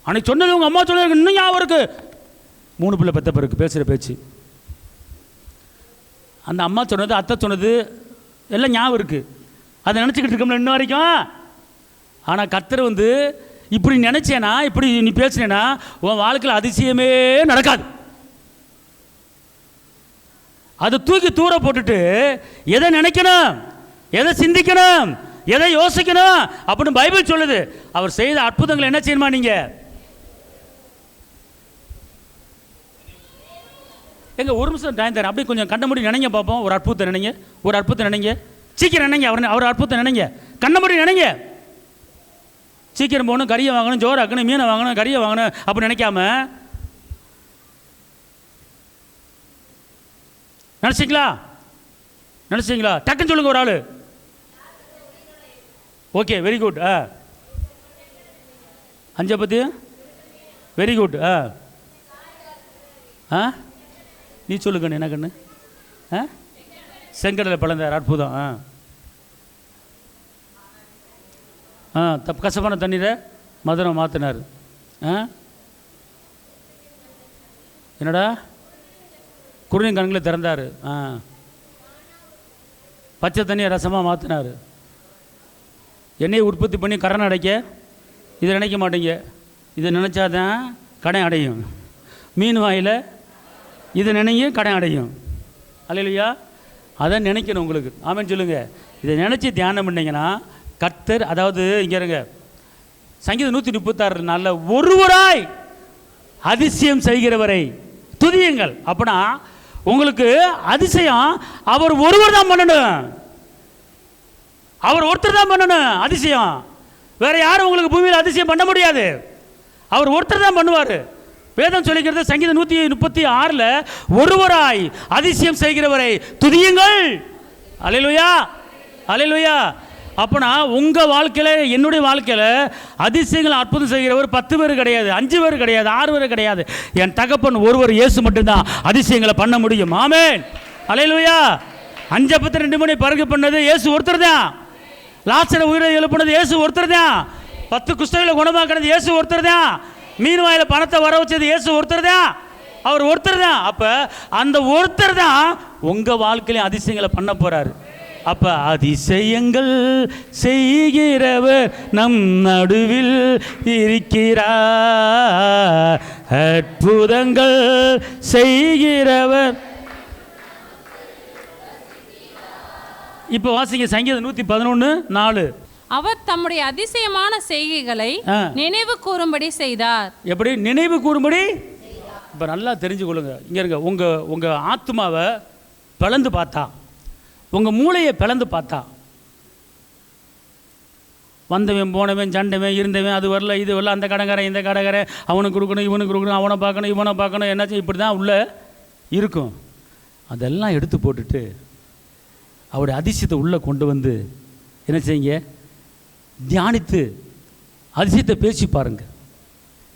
அன்னைக்கு சொன்னது உங்கள் அம்மா சொல்லி இன்னும் ஞாபகம் இருக்குது. 3 பிள்ளை பெத்த பிறகு பேசுகிற பேச்சு, அந்த அம்மா சொன்னது அத்தை சொன்னது எல்லாம் ஞாபகம் இருக்குது. அதை நினச்சிக்கிட்டு இருக்கோம்ல இன்ன வரைக்கும். ஆனால் கர்த்தர் இப்படி நினச்சேனா, இப்படி நீ பேசுனேன்னா உன் வாழ்க்கையில் அதிசயமே நடக்காது. அதை தூக்கி தூர போட்டுட்டு எதை நினைக்கணும், எதை சிந்திக்கணும், எதை யோசிக்கணும் அப்படின்னு பைபிள் சொல்லுது. அவர் செய்த அற்புதங்களை என்ன செய்யணுமா? நீங்க எங்க ஒரு நிமிஷம் டைம் தரேன், அப்படியே கொஞ்சம் கண்ண மூடி நினைங்க பார்ப்போம். ஒரு அற்புதத்தை நினைங்க, ஒரு அற்புதத்தை நினைங்க, சீக்கிரம் நினைங்க. அவர் அற்புதத்தை நினைங்க, கண்ண மூடி நினைங்க. சீக்கிரம் போகணும், கறியை வாங்கணும், ஜோறு ஆக்கணும், மீனை வாங்கணும், கறியை வாங்கணும் அப்படி நினைக்காம நினச்சிங்களா? நினச்சிங்களா? டக்குன்னு சொல்லுங்க ஒரு ஆள். Okay, very good. 5 பற்றி வெரி குட். நீ சொல்லுங்கண்ணு, என்ன கண்ணு? செங்கடலை பிளந்தார், அற்புதம். கசப்பான தண்ணீரை மதுரம் மாற்றினார். என்னடா குருவின் கண்களை திறந்தார். பச்சை தண்ணியை ரசமாக மாற்றினார். எண்ணெயை உற்பத்தி பண்ணி கடன் அடைக்க இதை நினைக்க மாட்டீங்க. இதை நினச்சாதான் கடன் அடையும். மீன் வாயில் இதை நினைங்க கடன் அடையும். அல்லையா? அதை நினைக்கணும் உங்களுக்கு. ஆமென் சொல்லுங்கள். இதை நினச்சி தியானம் பண்ணிங்கன்னா கர்த்தர், அதாவது இங்கே இருங்க, சங்கீதம் 136 நாளில் ஒருவராய் அதிசயம் செய்கிறவரை துதியுங்கள். அப்படின்னா உங்களுக்கு அதிசயம் அவர் ஒருவர் தான் பண்ணணும். அவர் ஒருத்தர் தான் பண்ணணும் அதிசயம். வேற யாரும் உங்களுக்கு பூமியில் அதிசயம் பண்ண முடியாது. அவர் ஒருத்தர் தான் பண்ணுவார். வேதம் சொல்லிக்கிறது சங்கீதம் 136 ஒருவராய் அதிசயம் செய்கிறவரை துதியுங்கள். அல்லேலூயா, அல்லேலூயா. அப்போனா உங்கள் வாழ்க்கையில், என்னுடைய வாழ்க்கையில் அதிசயங்கள் அற்புதம் செய்கிறவர் 10 பேர் கிடையாது, 5 பேர் கிடையாது, 6 பேர் கிடையாது. என் தகப்பன் ஒருவர் இயேசு மட்டும்தான் அதிசயங்களை பண்ண முடியும். ஆமென், அல்லேலூயா. 5:2 மணி பருகு பண்ணது இயேசு ஒருத்தர் தான். லாசரை உயிரை எழுப்பினது இயேசு ஒருத்தர் தான். 10 குஷ்டங்களை குணமாக்கினது இயேசு ஒருத்தர் தான். மீன் வாயில பணத்தை வர வச்சது இயேசு ஒருத்தர் தான். அவர் ஒருத்தர் தான். அப்போ அந்த ஒருத்தர் தான் உங்கள் வாழ்க்கையில அதிசயங்களை பண்ண போகிறாரு. அப்போ அதிசயங்கள் செய்கிறவர் நம் நடுவில் இருக்கிறார். அற்புதங்கள் செய்கிறவர். இப்போ வாசிங்க சங்கீதம் 111:4. அவர் தம்முடைய அதிசயமான செய்கைகளை நினைவு கூறும்படி செய்தார். எப்படி நினைவு கூறும்படி? இப்போ நல்லா தெரிஞ்சுக்கொள்ளுங்க. இங்கே இருங்க, உங்கள் ஆத்மாவை பிளந்து பார்த்தா, உங்கள் மூளையை பிளந்து பார்த்தா, வந்தவன் போனவன் சண்டவன் இருந்தவன் அது வரல இது வரல, அந்த கடைக்காரன் இந்த கடைக்காரன், அவனுக்கு கொடுக்கணும் இவனுக்கு கொடுக்கணும், அவனை பார்க்கணும் இவனை பார்க்கணும், என்னாச்சும் இப்படி தான் உள்ளே இருக்கும். அதெல்லாம் எடுத்து போட்டுட்டு அவருடைய அதிசயத்தை உள்ளே கொண்டு வந்து என்ன செய்யுங்க, தியானித்து அதிசயத்தை பேசி பாருங்க.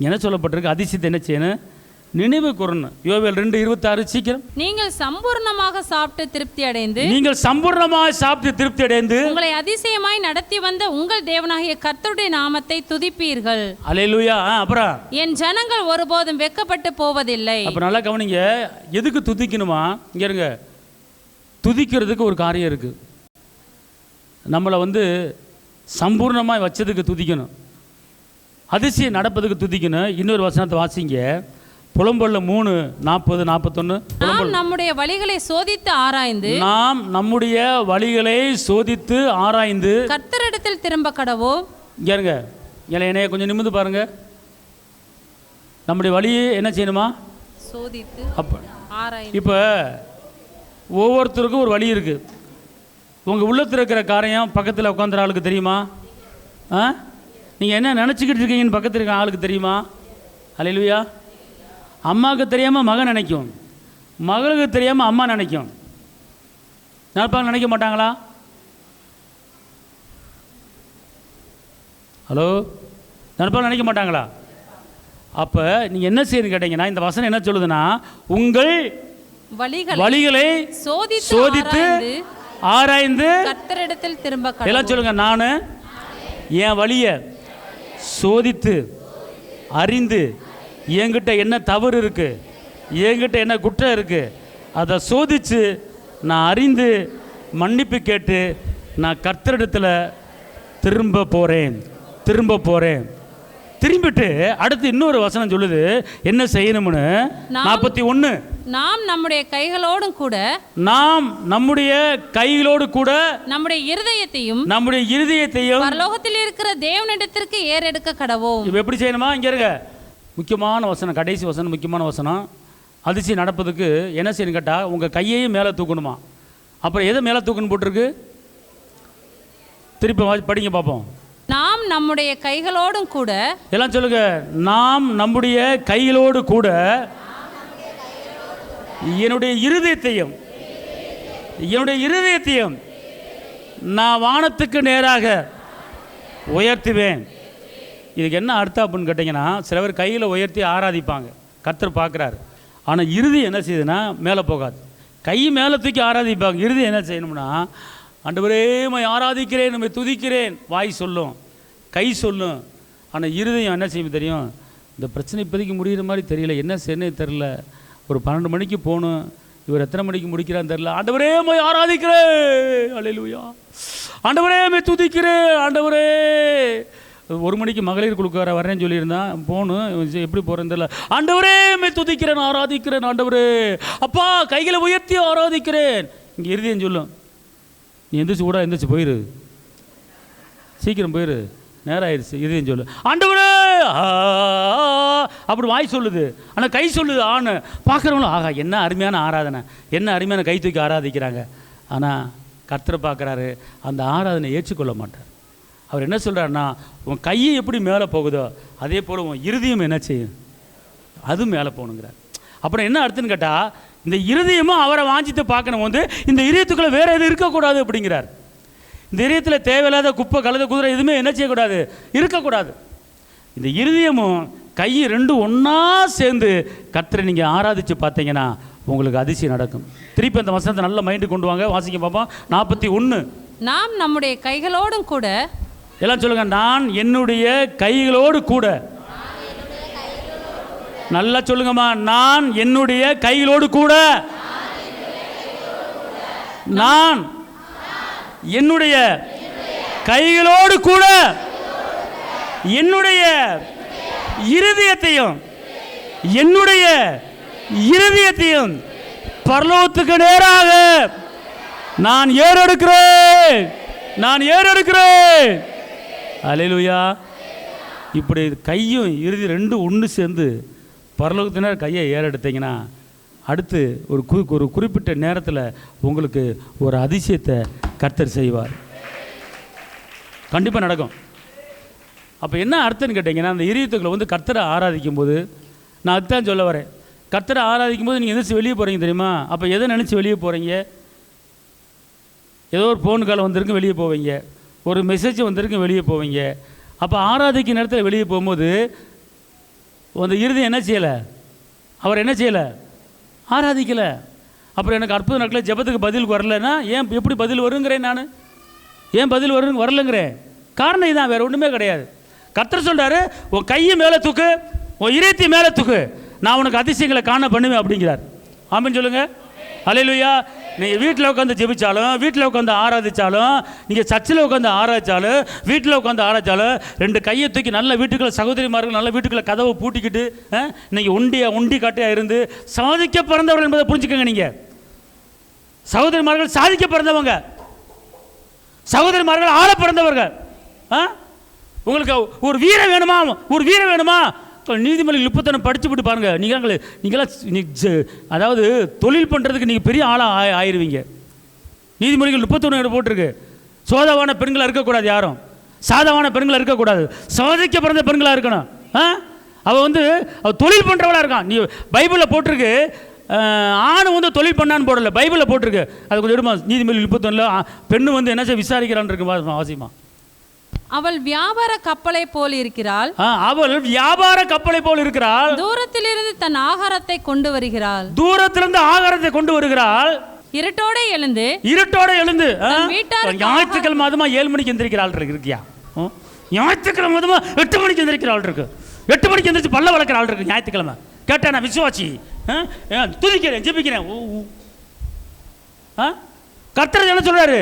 என்ன சொல்லப்பட்டிருக்கு? அதிசயத்தை என்ன செய்யணும்? நினைவு கூறணும். யோவேல் 2:26. சீக்கிரம். நீங்கள் சம்பூர்ணமாக சாப்பிட்டு திருப்தி அடைந்து, நீங்கள் சம்பூர்ணமாக சாப்பிட்டு திருப்தி அடைந்து உங்களை அதிசயமாய் நடத்தி வந்த உங்கள் தேவனாகிய கர்த்தருடைய நாமத்தை துதிப்பீர்கள். அல்லேலூயா. அப்புறம் என் ஜனங்கள் ஒருபோதும் வெட்கப்பட்டு போவதில்லை. அப்ப நல்லா கவனிங்க. எதுக்கு துதிக்கணுமா? இங்க இருங்க, துதிக்கிறதுக்கு ஒரு காரியம் இருக்கு. நம்மளை சம்பூர்ணமாக வச்சதுக்கு துதிக்கணும், அதிசயம் நடப்பதுக்கு துதிக்கணும். இன்னொரு வசனத்தை வாசிங்க, புலம்பல்ல 3:40-41. நாம் நம்முடைய வழிகளை சோதித்து ஆராய்ந்து, நாம் நம்முடைய வழிகளை சோதித்து ஆராய்ந்து கர்த்தரிடத்தில் திரும்ப கடவோம். இங்க இருங்க, என்னைய கொஞ்சம் நிமிர்ந்து பாருங்க. நம்முடைய வழியை என்ன செய்யணுமா? சோதித்து ஆராய்ந்து. இப்போ ஒவ்வொருத்தருக்கும் ஒரு வழி இருக்குது. உங்கள் உள்ளத்தில் இருக்கிற காரியம் பக்கத்தில் உட்காந்துற ஆளுக்கு தெரியுமா? நீங்கள் என்ன நினச்சிக்கிட்டு இருக்கீங்கன்னு பக்கத்தில் இருக்கிற ஆளுக்கு தெரியுமா? அல்லேலூயா. அம்மாவுக்கு தெரியாமல் மகன் நினைக்கும், மகளுக்கு தெரியாமல் அம்மா நினைக்கும். நினைப்பாங்க, நினைக்க மாட்டாங்களா? ஹலோ, நினைப்பாங்க, நினைக்க மாட்டாங்களா? அப்போ நீங்கள் என்ன செய்யணும்னு கேட்டீங்கன்னா, இந்த வசனம் என்ன சொல்லுதுன்னா, உங்கள் வழிகளை சோதித்து ஆராய்ந்து கர்த்தரிடத்தில் திரும்ப கடவோம். எல்லாம் சொல்லுங்க. நான் என் வழியை சோதித்து அறிந்து, என்கிட்ட என்ன தவறு இருக்கு, என்கிட்ட என்ன குற்றம் இருக்கு, அதை சோதித்து நான் அறிந்து மன்னிப்பு கேட்டு நான் கர்த்தரிடத்தில் திரும்ப போகிறேன். திரும்பிட்டு அடுத்து இன்னொரு வசனம் சொல்லுது என்ன செய்யணும்னு. 41. நாம் நம்முடைய கைகளோடு கூட, நாம் நம்முடைய கைகளோடு கூட நம்முடைய இருதயத்தையும் பரலோகத்தில் இருக்கிற தேவனிடத்திற்கு ஏறெடுக்க கடவோம். இப்போ எப்படி செய்யணுமா? இங்கே இருங்க, முக்கியமான வசனம், கடைசி வசனம், முக்கியமான வசனம். அதிசயம் நடப்பதுக்கு என்ன செய்யணும் கேட்டால், உங்கள் கையையும் மேலே தூக்கணுமா. அப்புறம் எதை மேலே தூக்கணும் போட்டிருக்கு? திருப்பி படிங்க பார்ப்போம். நாம் நம்முடைய கைகளோடும் கூட, எல்லாம் சொல்லுங்க, நாம் நம்முடைய கைகளோடு கூட என்னுடைய இருதயத்தையும் நான் வானத்துக்கு நேராக உயர்த்துவேன். இதுக்கு என்ன அர்த்தம் அப்படின்னு கேட்டிங்கன்னா, சில பேர் கையில் உயர்த்தி ஆராதிப்பாங்க, கர்த்தர் பார்க்குறாரு. ஆனால் இறுதி என்ன செய்யுதுன்னா மேலே போகாது. கை மேலே தூக்கி ஆராதிப்பாங்க. இறுதி என்ன செய்யணும்னா, ஆண்டவரே உம்மை ஆராதிக்கிறேன், உம்மை துதிக்கிறேன் வாய் சொல்லும். கை சொல்லும், ஆனால் இருதயம் என்ன செய்யும் தெரியும்? இந்த பிரச்சனை இப்போதைக்கு முடிகிற மாதிரி தெரியல, என்ன செய்யணும் தெரில, ஒரு 12 மணிக்கு போகணும், இவர் எத்தனை மணிக்கு முடிக்கிறான்னு தெரில, ஆண்டவரே மை ஆராதிக்கிறேன், அல்லேலூயா, ஆண்டவரே மை துதிக்கிறேன், ஆண்டவரே. 1 மணிக்கு மகளிர் குழுக்கார வரேன்னு சொல்லியிருந்தான், போகணும், எப்படி போகிறேன்னு தெரியல, ஆண்டவரே மை துதிக்கிறேன், ஆராதிக்கிறேன், ஆண்டவரே, அப்பா கைகளை உயர்த்தி ஆராதிக்கிறேன். இங்கே இருதயம் சொல்லும், நீ எந்திரிச்சு கூட எந்திரிச்சு போயிரு, சீக்கிரம் போயிரு, நேரம் ஆயிடுச்சு. இதயம் சொல்லு, ஆண்டவரே அப்படி வாய் சொல்லுது, ஆனால் கை சொல்லுது ஆண். பார்க்குறவங்களும் ஆகா என்ன அருமையான ஆராதனை, என்ன அருமையான கை தூக்கி ஆராதிக்கிறாங்க. ஆனால் கர்த்தரை பார்க்குறாரு, அந்த ஆராதனை ஏற்றுக்கொள்ள மாட்டார். அவர் என்ன சொல்கிறாருன்னா, உன் கையை எப்படி மேலே போகுதோ அதே போல் உன் இருதயம் என்ன செய்யும், அதுவும் மேலே போகணுங்கிறார். அப்புறம் என்ன அர்த்தம்னு கேட்டால், இந்த இருதயமும் அவரை வாஞ்சித்து பார்க்கணும், வந்து இந்த இருதயத்துக்குள்ளே வேறு எதுவும் இருக்கக்கூடாது அப்படிங்கிறார். இந்த இதயத்தில் தேவையில்லாத குப்பை கழுத குதிரை எதுவுமே என்ன செய்யக்கூடாது, இருக்கக்கூடாது. இந்த இருதயமும் கையும் ரெண்டும் ஒன்றா சேர்ந்து கர்த்தரை நீங்கள் ஆராதித்து பார்த்தீங்கன்னா உங்களுக்கு அதிசயம் நடக்கும். திருப்பி அந்த வசனத்தை நல்ல மைண்டு கொண்டு வாங்க, வாசிக்க பார்ப்போம். 41. நாம் நம்முடைய கைகளோடும் கூட, எல்லாம் சொல்லுங்க, நான் என்னுடைய கைகளோடு கூட, நல்லா சொல்லுங்கம்மா, நான் என்னுடைய கைகளோடு கூட, நான் என்னுடைய கைகளோடு கூட என்னுடைய இருதயத்தையும் பரலோகத்துக்கு நேராக நான் ஏறெடுக்கிறேன். அல்லேலூயா. இப்படி கையும் இறுதி ரெண்டும் ஒன்று சேர்ந்து பரலோகத்தினர் கையை ஏறெடுத்தீங்கன்னா அடுத்து ஒரு குறிப்பிட்ட நேரத்தில் உங்களுக்கு ஒரு அதிசயத்தை கர்த்தர் செய்வார், கண்டிப்பாக நடக்கும். அப்போ என்ன அர்த்தம்னு கேட்டிங்கன்னா, அந்த இதயத்துக்குள்ள வந்து கர்த்தரை ஆராதிக்கும் போது, நான் அதுதான் சொல்ல வரேன், கர்த்தரை ஆராதிக்கும் போது நீங்கள் எதிர்த்து வெளியே போகிறீங்க தெரியுமா? அப்போ எதை நினச்சி வெளியே போகிறீங்க? ஏதோ ஒரு ஃபோன் கால் வந்திருக்கு வெளியே போவீங்க, ஒரு மெசேஜ் வந்திருக்கு வெளியே போவீங்க. அப்போ ஆராதிக்கும் நேரத்தில் வெளியே போகும்போது அந்த இருதயம் என்ன செய்யலை, அவர் என்ன செய்யலை, ஆராதிக்கலை. அப்புறம் எனக்கு அற்புதம் நடக்கல, ஜெபத்துக்கு பதில் வரலைன்னா ஏன் எப்படி பதில் வருங்கிறேன் நான், ஏன் பதில் வரலங்கிறேன்? காரணம் இதுதான், வேறு ஒன்றுமே கிடையாது. கர்த்தர் சொல்கிறாரு, உன் கையை மேலே தூக்கு, உன் இதயத்தை மேலே தூக்கு, நான் உனக்கு அதிசயங்களை காண பண்ணுவேன் அப்படிங்கிறார். ஆமென் சொல்லுங்க. அல்லேலூயா. நீங்கள் வீட்டில் உட்காந்து ஜெபிச்சாலும், வீட்டில் உட்காந்து ஆராதிச்சாலும், நீங்கள் சர்ச்சில் உட்காந்து ஆராதிச்சாலும், வீட்டில் உட்காந்து ஆராய்ச்சாலும், 2 கையை தூக்கி நல்ல வீட்டுக்குள்ள சகோதரிமார்கள் நல்ல வீட்டுக்குள்ள கதவை பூட்டிக்கிட்டு நீங்கள் ஒண்டி காட்டியாக இருந்து சாதிக்க பிறந்தவர்கள் என்பதை புரிஞ்சுக்கோங்க. நீங்கள் சகோதரிமார்கள் சாதிக்க பிறந்தவங்க, சகோதரிமார்கள் ஆள பிறந்தவர்கள். உங்களுக்கு ஒரு வீரம் வேணுமா? நீதிமொழிகள் 31 படித்து விட்டு பாருங்கள். நீங்களாம் அதாவது தொழில் பண்ணுறதுக்கு நீங்கள் பெரிய ஆளாக ஆயிடுவீங்க. நீதிமொழிகள் 31 போட்டிருக்கு, சோதவான பெண்களாக இருக்கக்கூடாது, யாரும் சாதவான பெண்களாக இருக்கக்கூடாது, சாதிக்க பிறந்த பெண்களாக இருக்கணும். அவள் தொழில் பண்ணுறவளாக இருக்கான். நீ பைபிளில் போட்டிருக்கு, ஆண் வந்து தொழில் பண்ணான்னு போடல, பைபிளில் போட்டிருக்கு. அது கொஞ்சம் எடுமா. நீதிமொழிகள் 31 பெண்ணு வந்து என்ன விசாரிக்கிறான்னு இருக்கு, வாசிமா. அவள் வியாபார கப்பலை போல் இருக்கிறாள். அவள் வியாபார கப்பலை போல் இருக்கிறாள். தூரத்திலிருந்து தன் ஆகாரத்தை கொண்டு வருகிறாள். இருட்டோட எழுந்து ஞாயிற்றுக்கிழமை அதுமா 7 மணிக்கு எந்திரிக்கிறாள் இருக்கியா? ஞாயிற்றுக்கிழமை அதுமா 8 மணிக்கு எந்திரிக்கிறாள் இருக்கு. 8 மணிக்கு எந்திரிச்சு பல்ல வளர்க்குற ஆள் இருக்கு. ஞாயிற்றுக்கிழமை கேட்டா நான் விசுவாசி, துதிக்கிறேன், ஜெபிக்கிறேன். கர்த்தர் என்ன சொல்றாரு?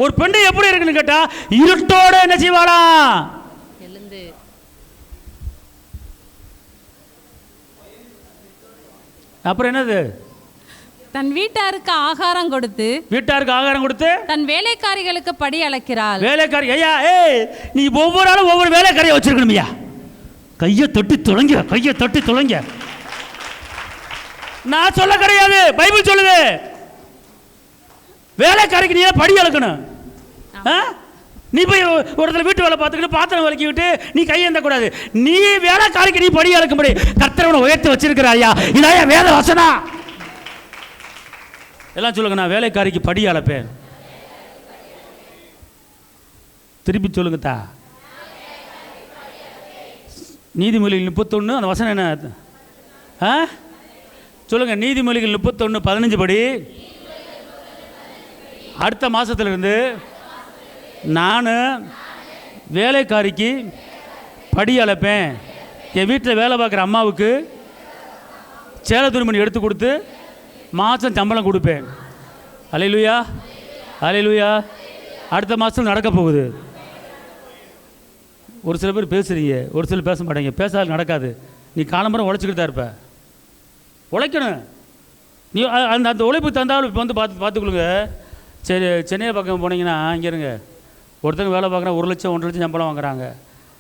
ஒரு பெண்ணு எப்படி இருக்குன்னு கேட்டா, இருட்டோட என்ன செய்வாளா? எழுந்து. அப்புறம் என்னது? தன் வீட்டாருக்கு ஆகாரம் கொடுத்து தன் வேலைக்காரிகளுக்கு படி அளக்கிறாள். வேலைக்காரி ஐயா, நீ ஒவ்வொரு ஆளும் ஒவ்வொரு வேலைக்காரியை வச்சிருக்கணும்யா. கையை தட்டி தொலைங்க. நான் சொல்ல கிடையாது, பைபிள் சொல்லுது. வேலைக்காரிக்கு நீ படி அளக்கணும். நீ போய் ஒரு இடத்துல வீட்டு வேலை பார்த்துக்கிட்டு பாத்திரம் விளக்கிவிட்டு நீ கையேந்த கூடாது. நீ வேலைக்காரிக்கு நீ படி அளக்க முடியும். கர்த்தரை உயர்த்தி வச்சிருக்கிறாயா? இதாயா வேத வசனம்? எல்லாம் சொல்லுங்க, நான் வேலைக்காரிக்கு படி அளப்பேன். திருப்பி சொல்லுங்க தா. நீதிமொழிகள் 31 அந்த வசனம் என்ன சொல்லுங்க? நீதிமொழிகள் 31:15 படி அடுத்த மாசத்துல இருந்து நான் வேலைக்காரிக்கு படி அளப்பேன். என் வீட்டில் வேலை பார்க்குற அம்மாவுக்கு சேலை துணிமணி எடுத்து கொடுத்து மாதம் சம்பளம் கொடுப்பேன். அல்லேலூயா, அல்லேலூயா. அடுத்த மாதத்தில் நடக்க போகுது. ஒரு சில பேர் பேசுகிறீங்க, ஒரு சிலர் பேச மாட்டேங்க. பேசாத நடக்காது. நீ காலம்பரம் உழைச்சிக்கிட்டு தான் இருப்ப. உழைக்கணும். நீ அந்த அந்த உழைப்பு தந்தாலும் இப்போ வந்து பார்த்துக்கொள்ளுங்க. சரி, சென்னை பக்கம் போனீங்கன்னா இங்கே இருங்க, ஒருத்தங்க வேலை பார்க்குறா 1 லட்சம் 1.5 லட்சம் சம்பளம் வாங்குறாங்க.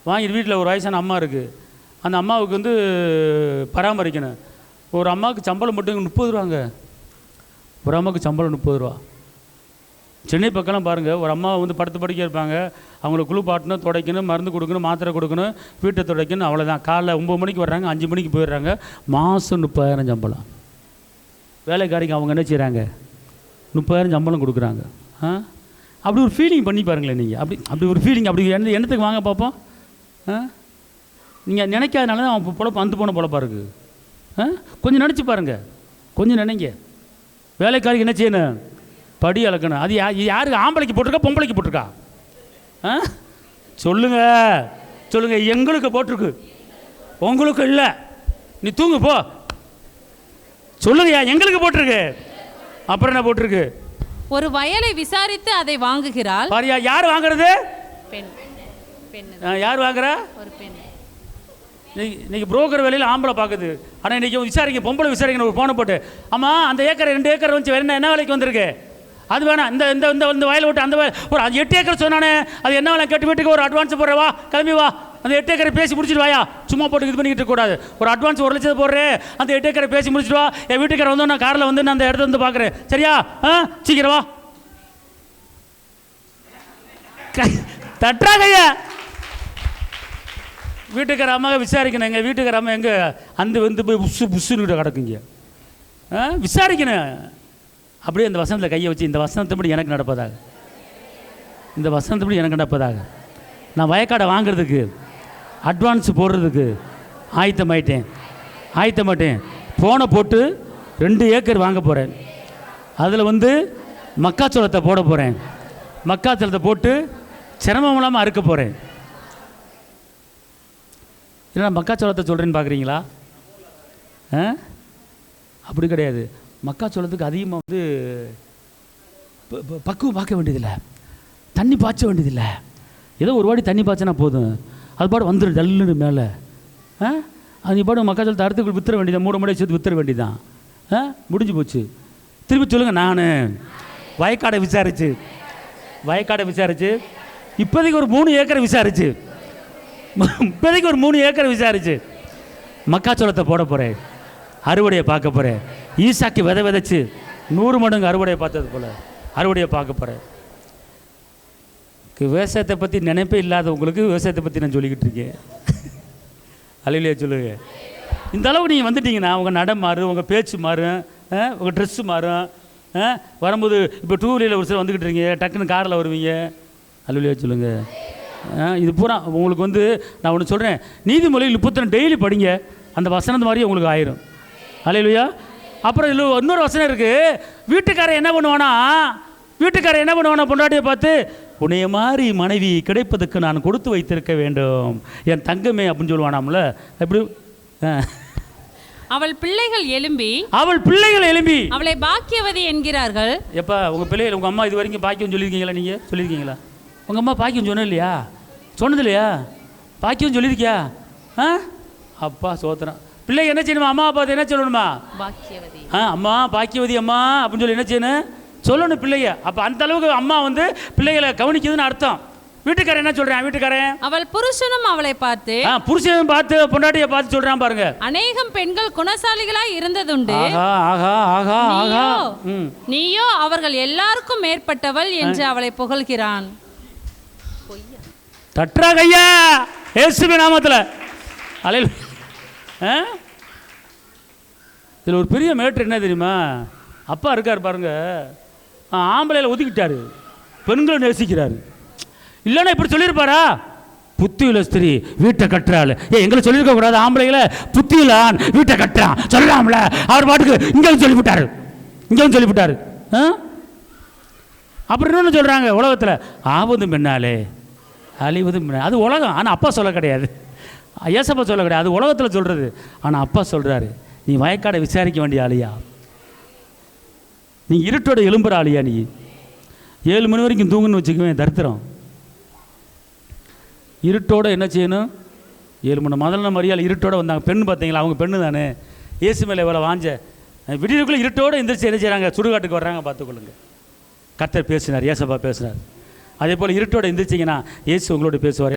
வாங்கிட்டு வீட்டில் ஒரு வயசான அம்மா இருக்குது. அந்த அம்மாவுக்கு வந்து பராமரிக்கணும். ஒரு அம்மாவுக்கு சம்பளம் மட்டும் 30 ரூபாங்க. ஒரு அம்மாவுக்கு சம்பளம் 30 ரூபா. சென்னை பக்கம்லாம் பாருங்கள், ஒரு அம்மா வந்து படுக்க இருப்பாங்க. அவங்கள குளிப்பாட்டணும், துடைக்கணும், மருந்து கொடுக்கணும், மாத்திரை கொடுக்கணும், வீட்டை துடைக்கணும். அவ்வளோதான். காலைல 9 மணிக்கு வர்றாங்க, 5 மணிக்கு போயிடுறாங்க. மாதம் 30,000 சம்பளம். வேலைக்காரிக்கு அவங்க என்ன செய்கிறாங்க? 30,000 சம்பளம் கொடுக்குறாங்க. அப்படி ஒரு ஃபீலிங் பண்ணி பாருங்களேன் நீங்கள். அப்படி ஒரு ஃபீலிங் அப்படி என்னத்துக்கு வாங்க பார்ப்போம். நீங்கள் நினைக்காதனால தான் அவன் பொழப்பு அந்த போன பொழப்பாக இருக்குது. கொஞ்சம் நினச்சி பாருங்கள், கொஞ்சம் நினைங்க. வேலைக்காரிக்கு என்ன செய்யணும்? படி அளக்கணும். அது யாருக்கு? ஆம்பளைக்கு போட்டிருக்கா, பொம்பளைக்கு போட்டிருக்கா? சொல்லுங்க சொல்லுங்க. எங்களுக்கு போட்டிருக்கு, உங்களுக்கு இல்லை. நீ தூங்கு போ. சொல்லுங்கய்யா, எங்களுக்கு போட்டிருக்கு. அப்புறம் என்ன போட்டிருக்கு? ஒரு வயலை விசாரித்து அதை வாங்குகிறாள். பாரியா, யார் வாங்குறது? பெண். யார் வாங்குறா? ஒரு பெண். இன்னைக்கு புரோக்கர் வேலையில் ஆம்பளை பார்க்குது. ஆனால் இன்றைக்கி விசாரிக்க, பொம்பளை விசாரிக்கணும். ஒரு போனை போட்டு, ஆமாம் அந்த ஏக்கர் 2 ஏக்கர் வந்து வேறு என்ன வேலைக்கு வந்திருக்கு? அது வேணாம், இந்த இந்த இந்த இந்த வயலை விட்டு அந்த ஒரு 8 ஏக்கர் சொன்னானே, அது என்ன வேலை கேட்டு வீட்டுக்கு ஒரு அட்வான்ஸ் போடுற, வா கிளம்பி வா, அந்த 8 ஏக்கரை பேசி முடிச்சுட்டு வாயா. சும்மா போட்டு இது பண்ணிக்கிட்டு இருக்கக்கூடாது. ஒரு அட்வான்ஸ் 1 லட்சத்தை போடுறேன், அந்த 8 ஏக்கரை பேசி முடிச்சுட்டு வா. என் வீட்டுக்கார வந்து நான் காரில் வந்து நான் அந்த இடத்த வந்து பார்க்குறேன், சரியா? சீக்கிரம் வா. தட்டாகையா, வீட்டுக்கார அம்மாவை விசாரிக்கணும். எங்கள் வீட்டுக்கார அம்மா எங்கே அந்த வந்து போய் புஷ்ஷுன்னு கிடக்குங்க. விசாரிக்கணும். அப்படியே அந்த வசனத்தில் கையை வச்சு, இந்த வசனத்தைப்படி எனக்கு நடப்பதாக, இந்த வசனத்தைப்படி எனக்கு நடப்பதாக. நான் வயக்காடை வாங்கிறதுக்கு, அட்வான்ஸ் போடுறதுக்கு ஆயத்தமாயிட்டேன். ஃபோனை போட்டு 2 ஏக்கர் வாங்க போகிறேன். அதில் வந்து மக்காச்சோளத்தை போட போகிறேன். மக்காச்சோளத்தை போட்டு சிரமம் இல்லாமல் அறுக்க போகிறேன். ஏன்னா மக்காச்சோளத்தை சொல்கிறேன்னு பார்க்குறீங்களா? அப்படி கிடையாது. மக்காச்சோளத்துக்கு அதிகமாக வந்து பக்குவம் பார்க்க வேண்டியதில்லை, தண்ணி பாய்ச்ச வேண்டியதில்லை. ஏதோ ஒரு வாட்டி தண்ணி பாய்ச்சினா போதும், அது பாடு வந்துடும் டல்லுன்னு மேலே. அது பாடு மக்காச்சோளத்தை அறுத்து வித்துற வேண்டியதான், 3 மணி சேர்த்து வித்துற வேண்டியதான். முடிஞ்சு போச்சு. திருப்பி சொல்லுங்கள். நான் வயக்காடை விசாரிச்சு இப்போதைக்கு ஒரு 3 ஏக்கரை விசாரிச்சு மக்காச்சோளத்தை போட போகிறேன். அறுவடையை பார்க்க போகிறேன். ஈசாக்கு விதைச்சு 100 மடங்கு அறுவடையை பார்த்தது போல் அறுவடையை பார்க்க போகிறேன். விவசாயத்தை பற்றி நினைப்பே இல்லாதவங்களுக்கு விவசாயத்தை பற்றி நான் சொல்லிக்கிட்டு இருக்கேன். அல்லேலூயா சொல்லுங்க. இந்த அளவு நீங்கள் வந்துட்டீங்கன்னா உங்கள் நடை மாறும், உங்கள் பேச்சு மாறும், உங்கள் ட்ரெஸ்ஸு மாறும். வரும்போது இப்போ 2 வீலரில் ஒரு சில வந்துக்கிட்டு இருக்கீங்க, டக்குன்னு காரில் வருவீங்க. அல்லேலூயா சொல்லுங்க. இது பூரா உங்களுக்கு வந்து நான் ஒன்று சொல்கிறேன். நீதிமொழிகள் 32 டெய்லி படிங்க, அந்த வசனத்து மாதிரி உங்களுக்கு ஆயிரும். அல்லேலூயா. அப்புறம் இதில் இன்னொரு வசனம் இருக்குது. வீட்டுக்காரன் என்ன பண்ணுவானா பொண்டாட்டியை பார்த்து, உன்னைய மாதிரி மனைவி கிடைப்பதற்கு நான் கொடுத்து வைத்திருக்க வேண்டும் என் தங்கமே அப்படின்னு சொல்லுவானாம்ல. எப்படி? அவள் பிள்ளைகள் எழும்பி அவளை பாக்கியவதி என்கிறார்கள். எப்போ உங்கள் பிள்ளைகள், உங்கள் அம்மா இது வரைக்கும் பாக்கியம் சொல்லியிருக்கீங்களா? நீங்கள் சொல்லியிருக்கீங்களா? உங்கள் அம்மா பாக்கியம் சொன்னது இல்லையா? பாக்கியம் சொல்லியிருக்கியா? அப்பா சோத்திரம். பிள்ளை என்ன செய்யணுமா? அம்மா பார்த்து என்ன சொல்லணுமா? பாக்கியவதி. அம்மா பாக்கியவதி அம்மா அப்படின்னு சொல்லி என்ன செய்யணும்? சொல்லணும் பிள்ளைய. அப்போ அந்த அளவுக்கு அம்மா வந்து பிள்ளைகளை கவனிக்குதுன்னு அர்த்தம். வீட்டுக்காரன் என்ன சொல்றான்? வீட்டுக்காரன் அவள் புருஷனும் அவளை பார்த்து, புருஷனும் பார்த்து பொண்டாட்டியை பார்த்து சொல்றான் பாருங்க. அநேகம் பெண்கள் குணசாலிகளாய் இருந்ததுண்டு, நீயோ அவர்கள் எல்லாருக்கும் மேற்பட்டவள் என்று அவளை புகழ்கிறான். தட்றாக ஐயா இயேசுவின் நாமத்தில். அல்லேலூயா. இதில் ஒரு பெரிய மேட்ரு என்ன தெரியுமா? அப்பா இருக்கார் பாருங்க, ஆம்பளையில் ஒதுக்கிட்டாரு, பெண்களை நேசிக்கிறாரு. இல்லைன்னா இப்படி சொல்லியிருப்பாரா? புத்தியுள்ள ஸ்திரீ வீட்டை கட்டுறாள். எங்களை சொல்லியிருக்க கூடாது, ஆம்பளைகளை புத்தியிலான் வீட்டை கட்டுறான் சொல்லலாம்ல. அவர் பாட்டுக்கு இங்கேயும் சொல்லிவிட்டாரு. அப்புறம் இன்னொன்று சொல்கிறாங்க உலகத்தில், ஆபத்து பெண்ணாலே அழிவது அது உலகம். ஆனால் அப்பா சொல்ல கிடையாது, ஏசப்பா சொல்ல கிடையாது, அது உலகத்தில் சொல்கிறது. ஆனால் அப்பா சொல்கிறாரு, நீ வயக்காடை விசாரிக்க வேண்டிய ஆளியா, நீ இருட்டோட எழும்புற ஆளியா, நீ 7 மணி வரைக்கும் தூங்குன்னு வச்சுக்குவேன் தரித்திரம். இருட்டோடு என்ன செய்யணும்? 7 மணி முதல்ல மரியாதை இருட்டோடு வந்தாங்க. பெண்ணு பார்த்தீங்களா, அவங்க பெண்ணு தானே, இயேசு மேலே எவ்வளோ வாஞ்ச விடியலுக்குள்ளே இருட்டோடு எந்திரிச்சு என்ன செய்கிறாங்க? சுடுகாட்டுக்கு வர்றாங்க. பார்த்துக்கொள்ளுங்க, கர்த்தர் பேசினார், ஏசப்பா பேசினார். அதே போல் இருட்டோடு எந்திரிச்சிங்கன்னா இயேசு உங்களோட பேசுவார்.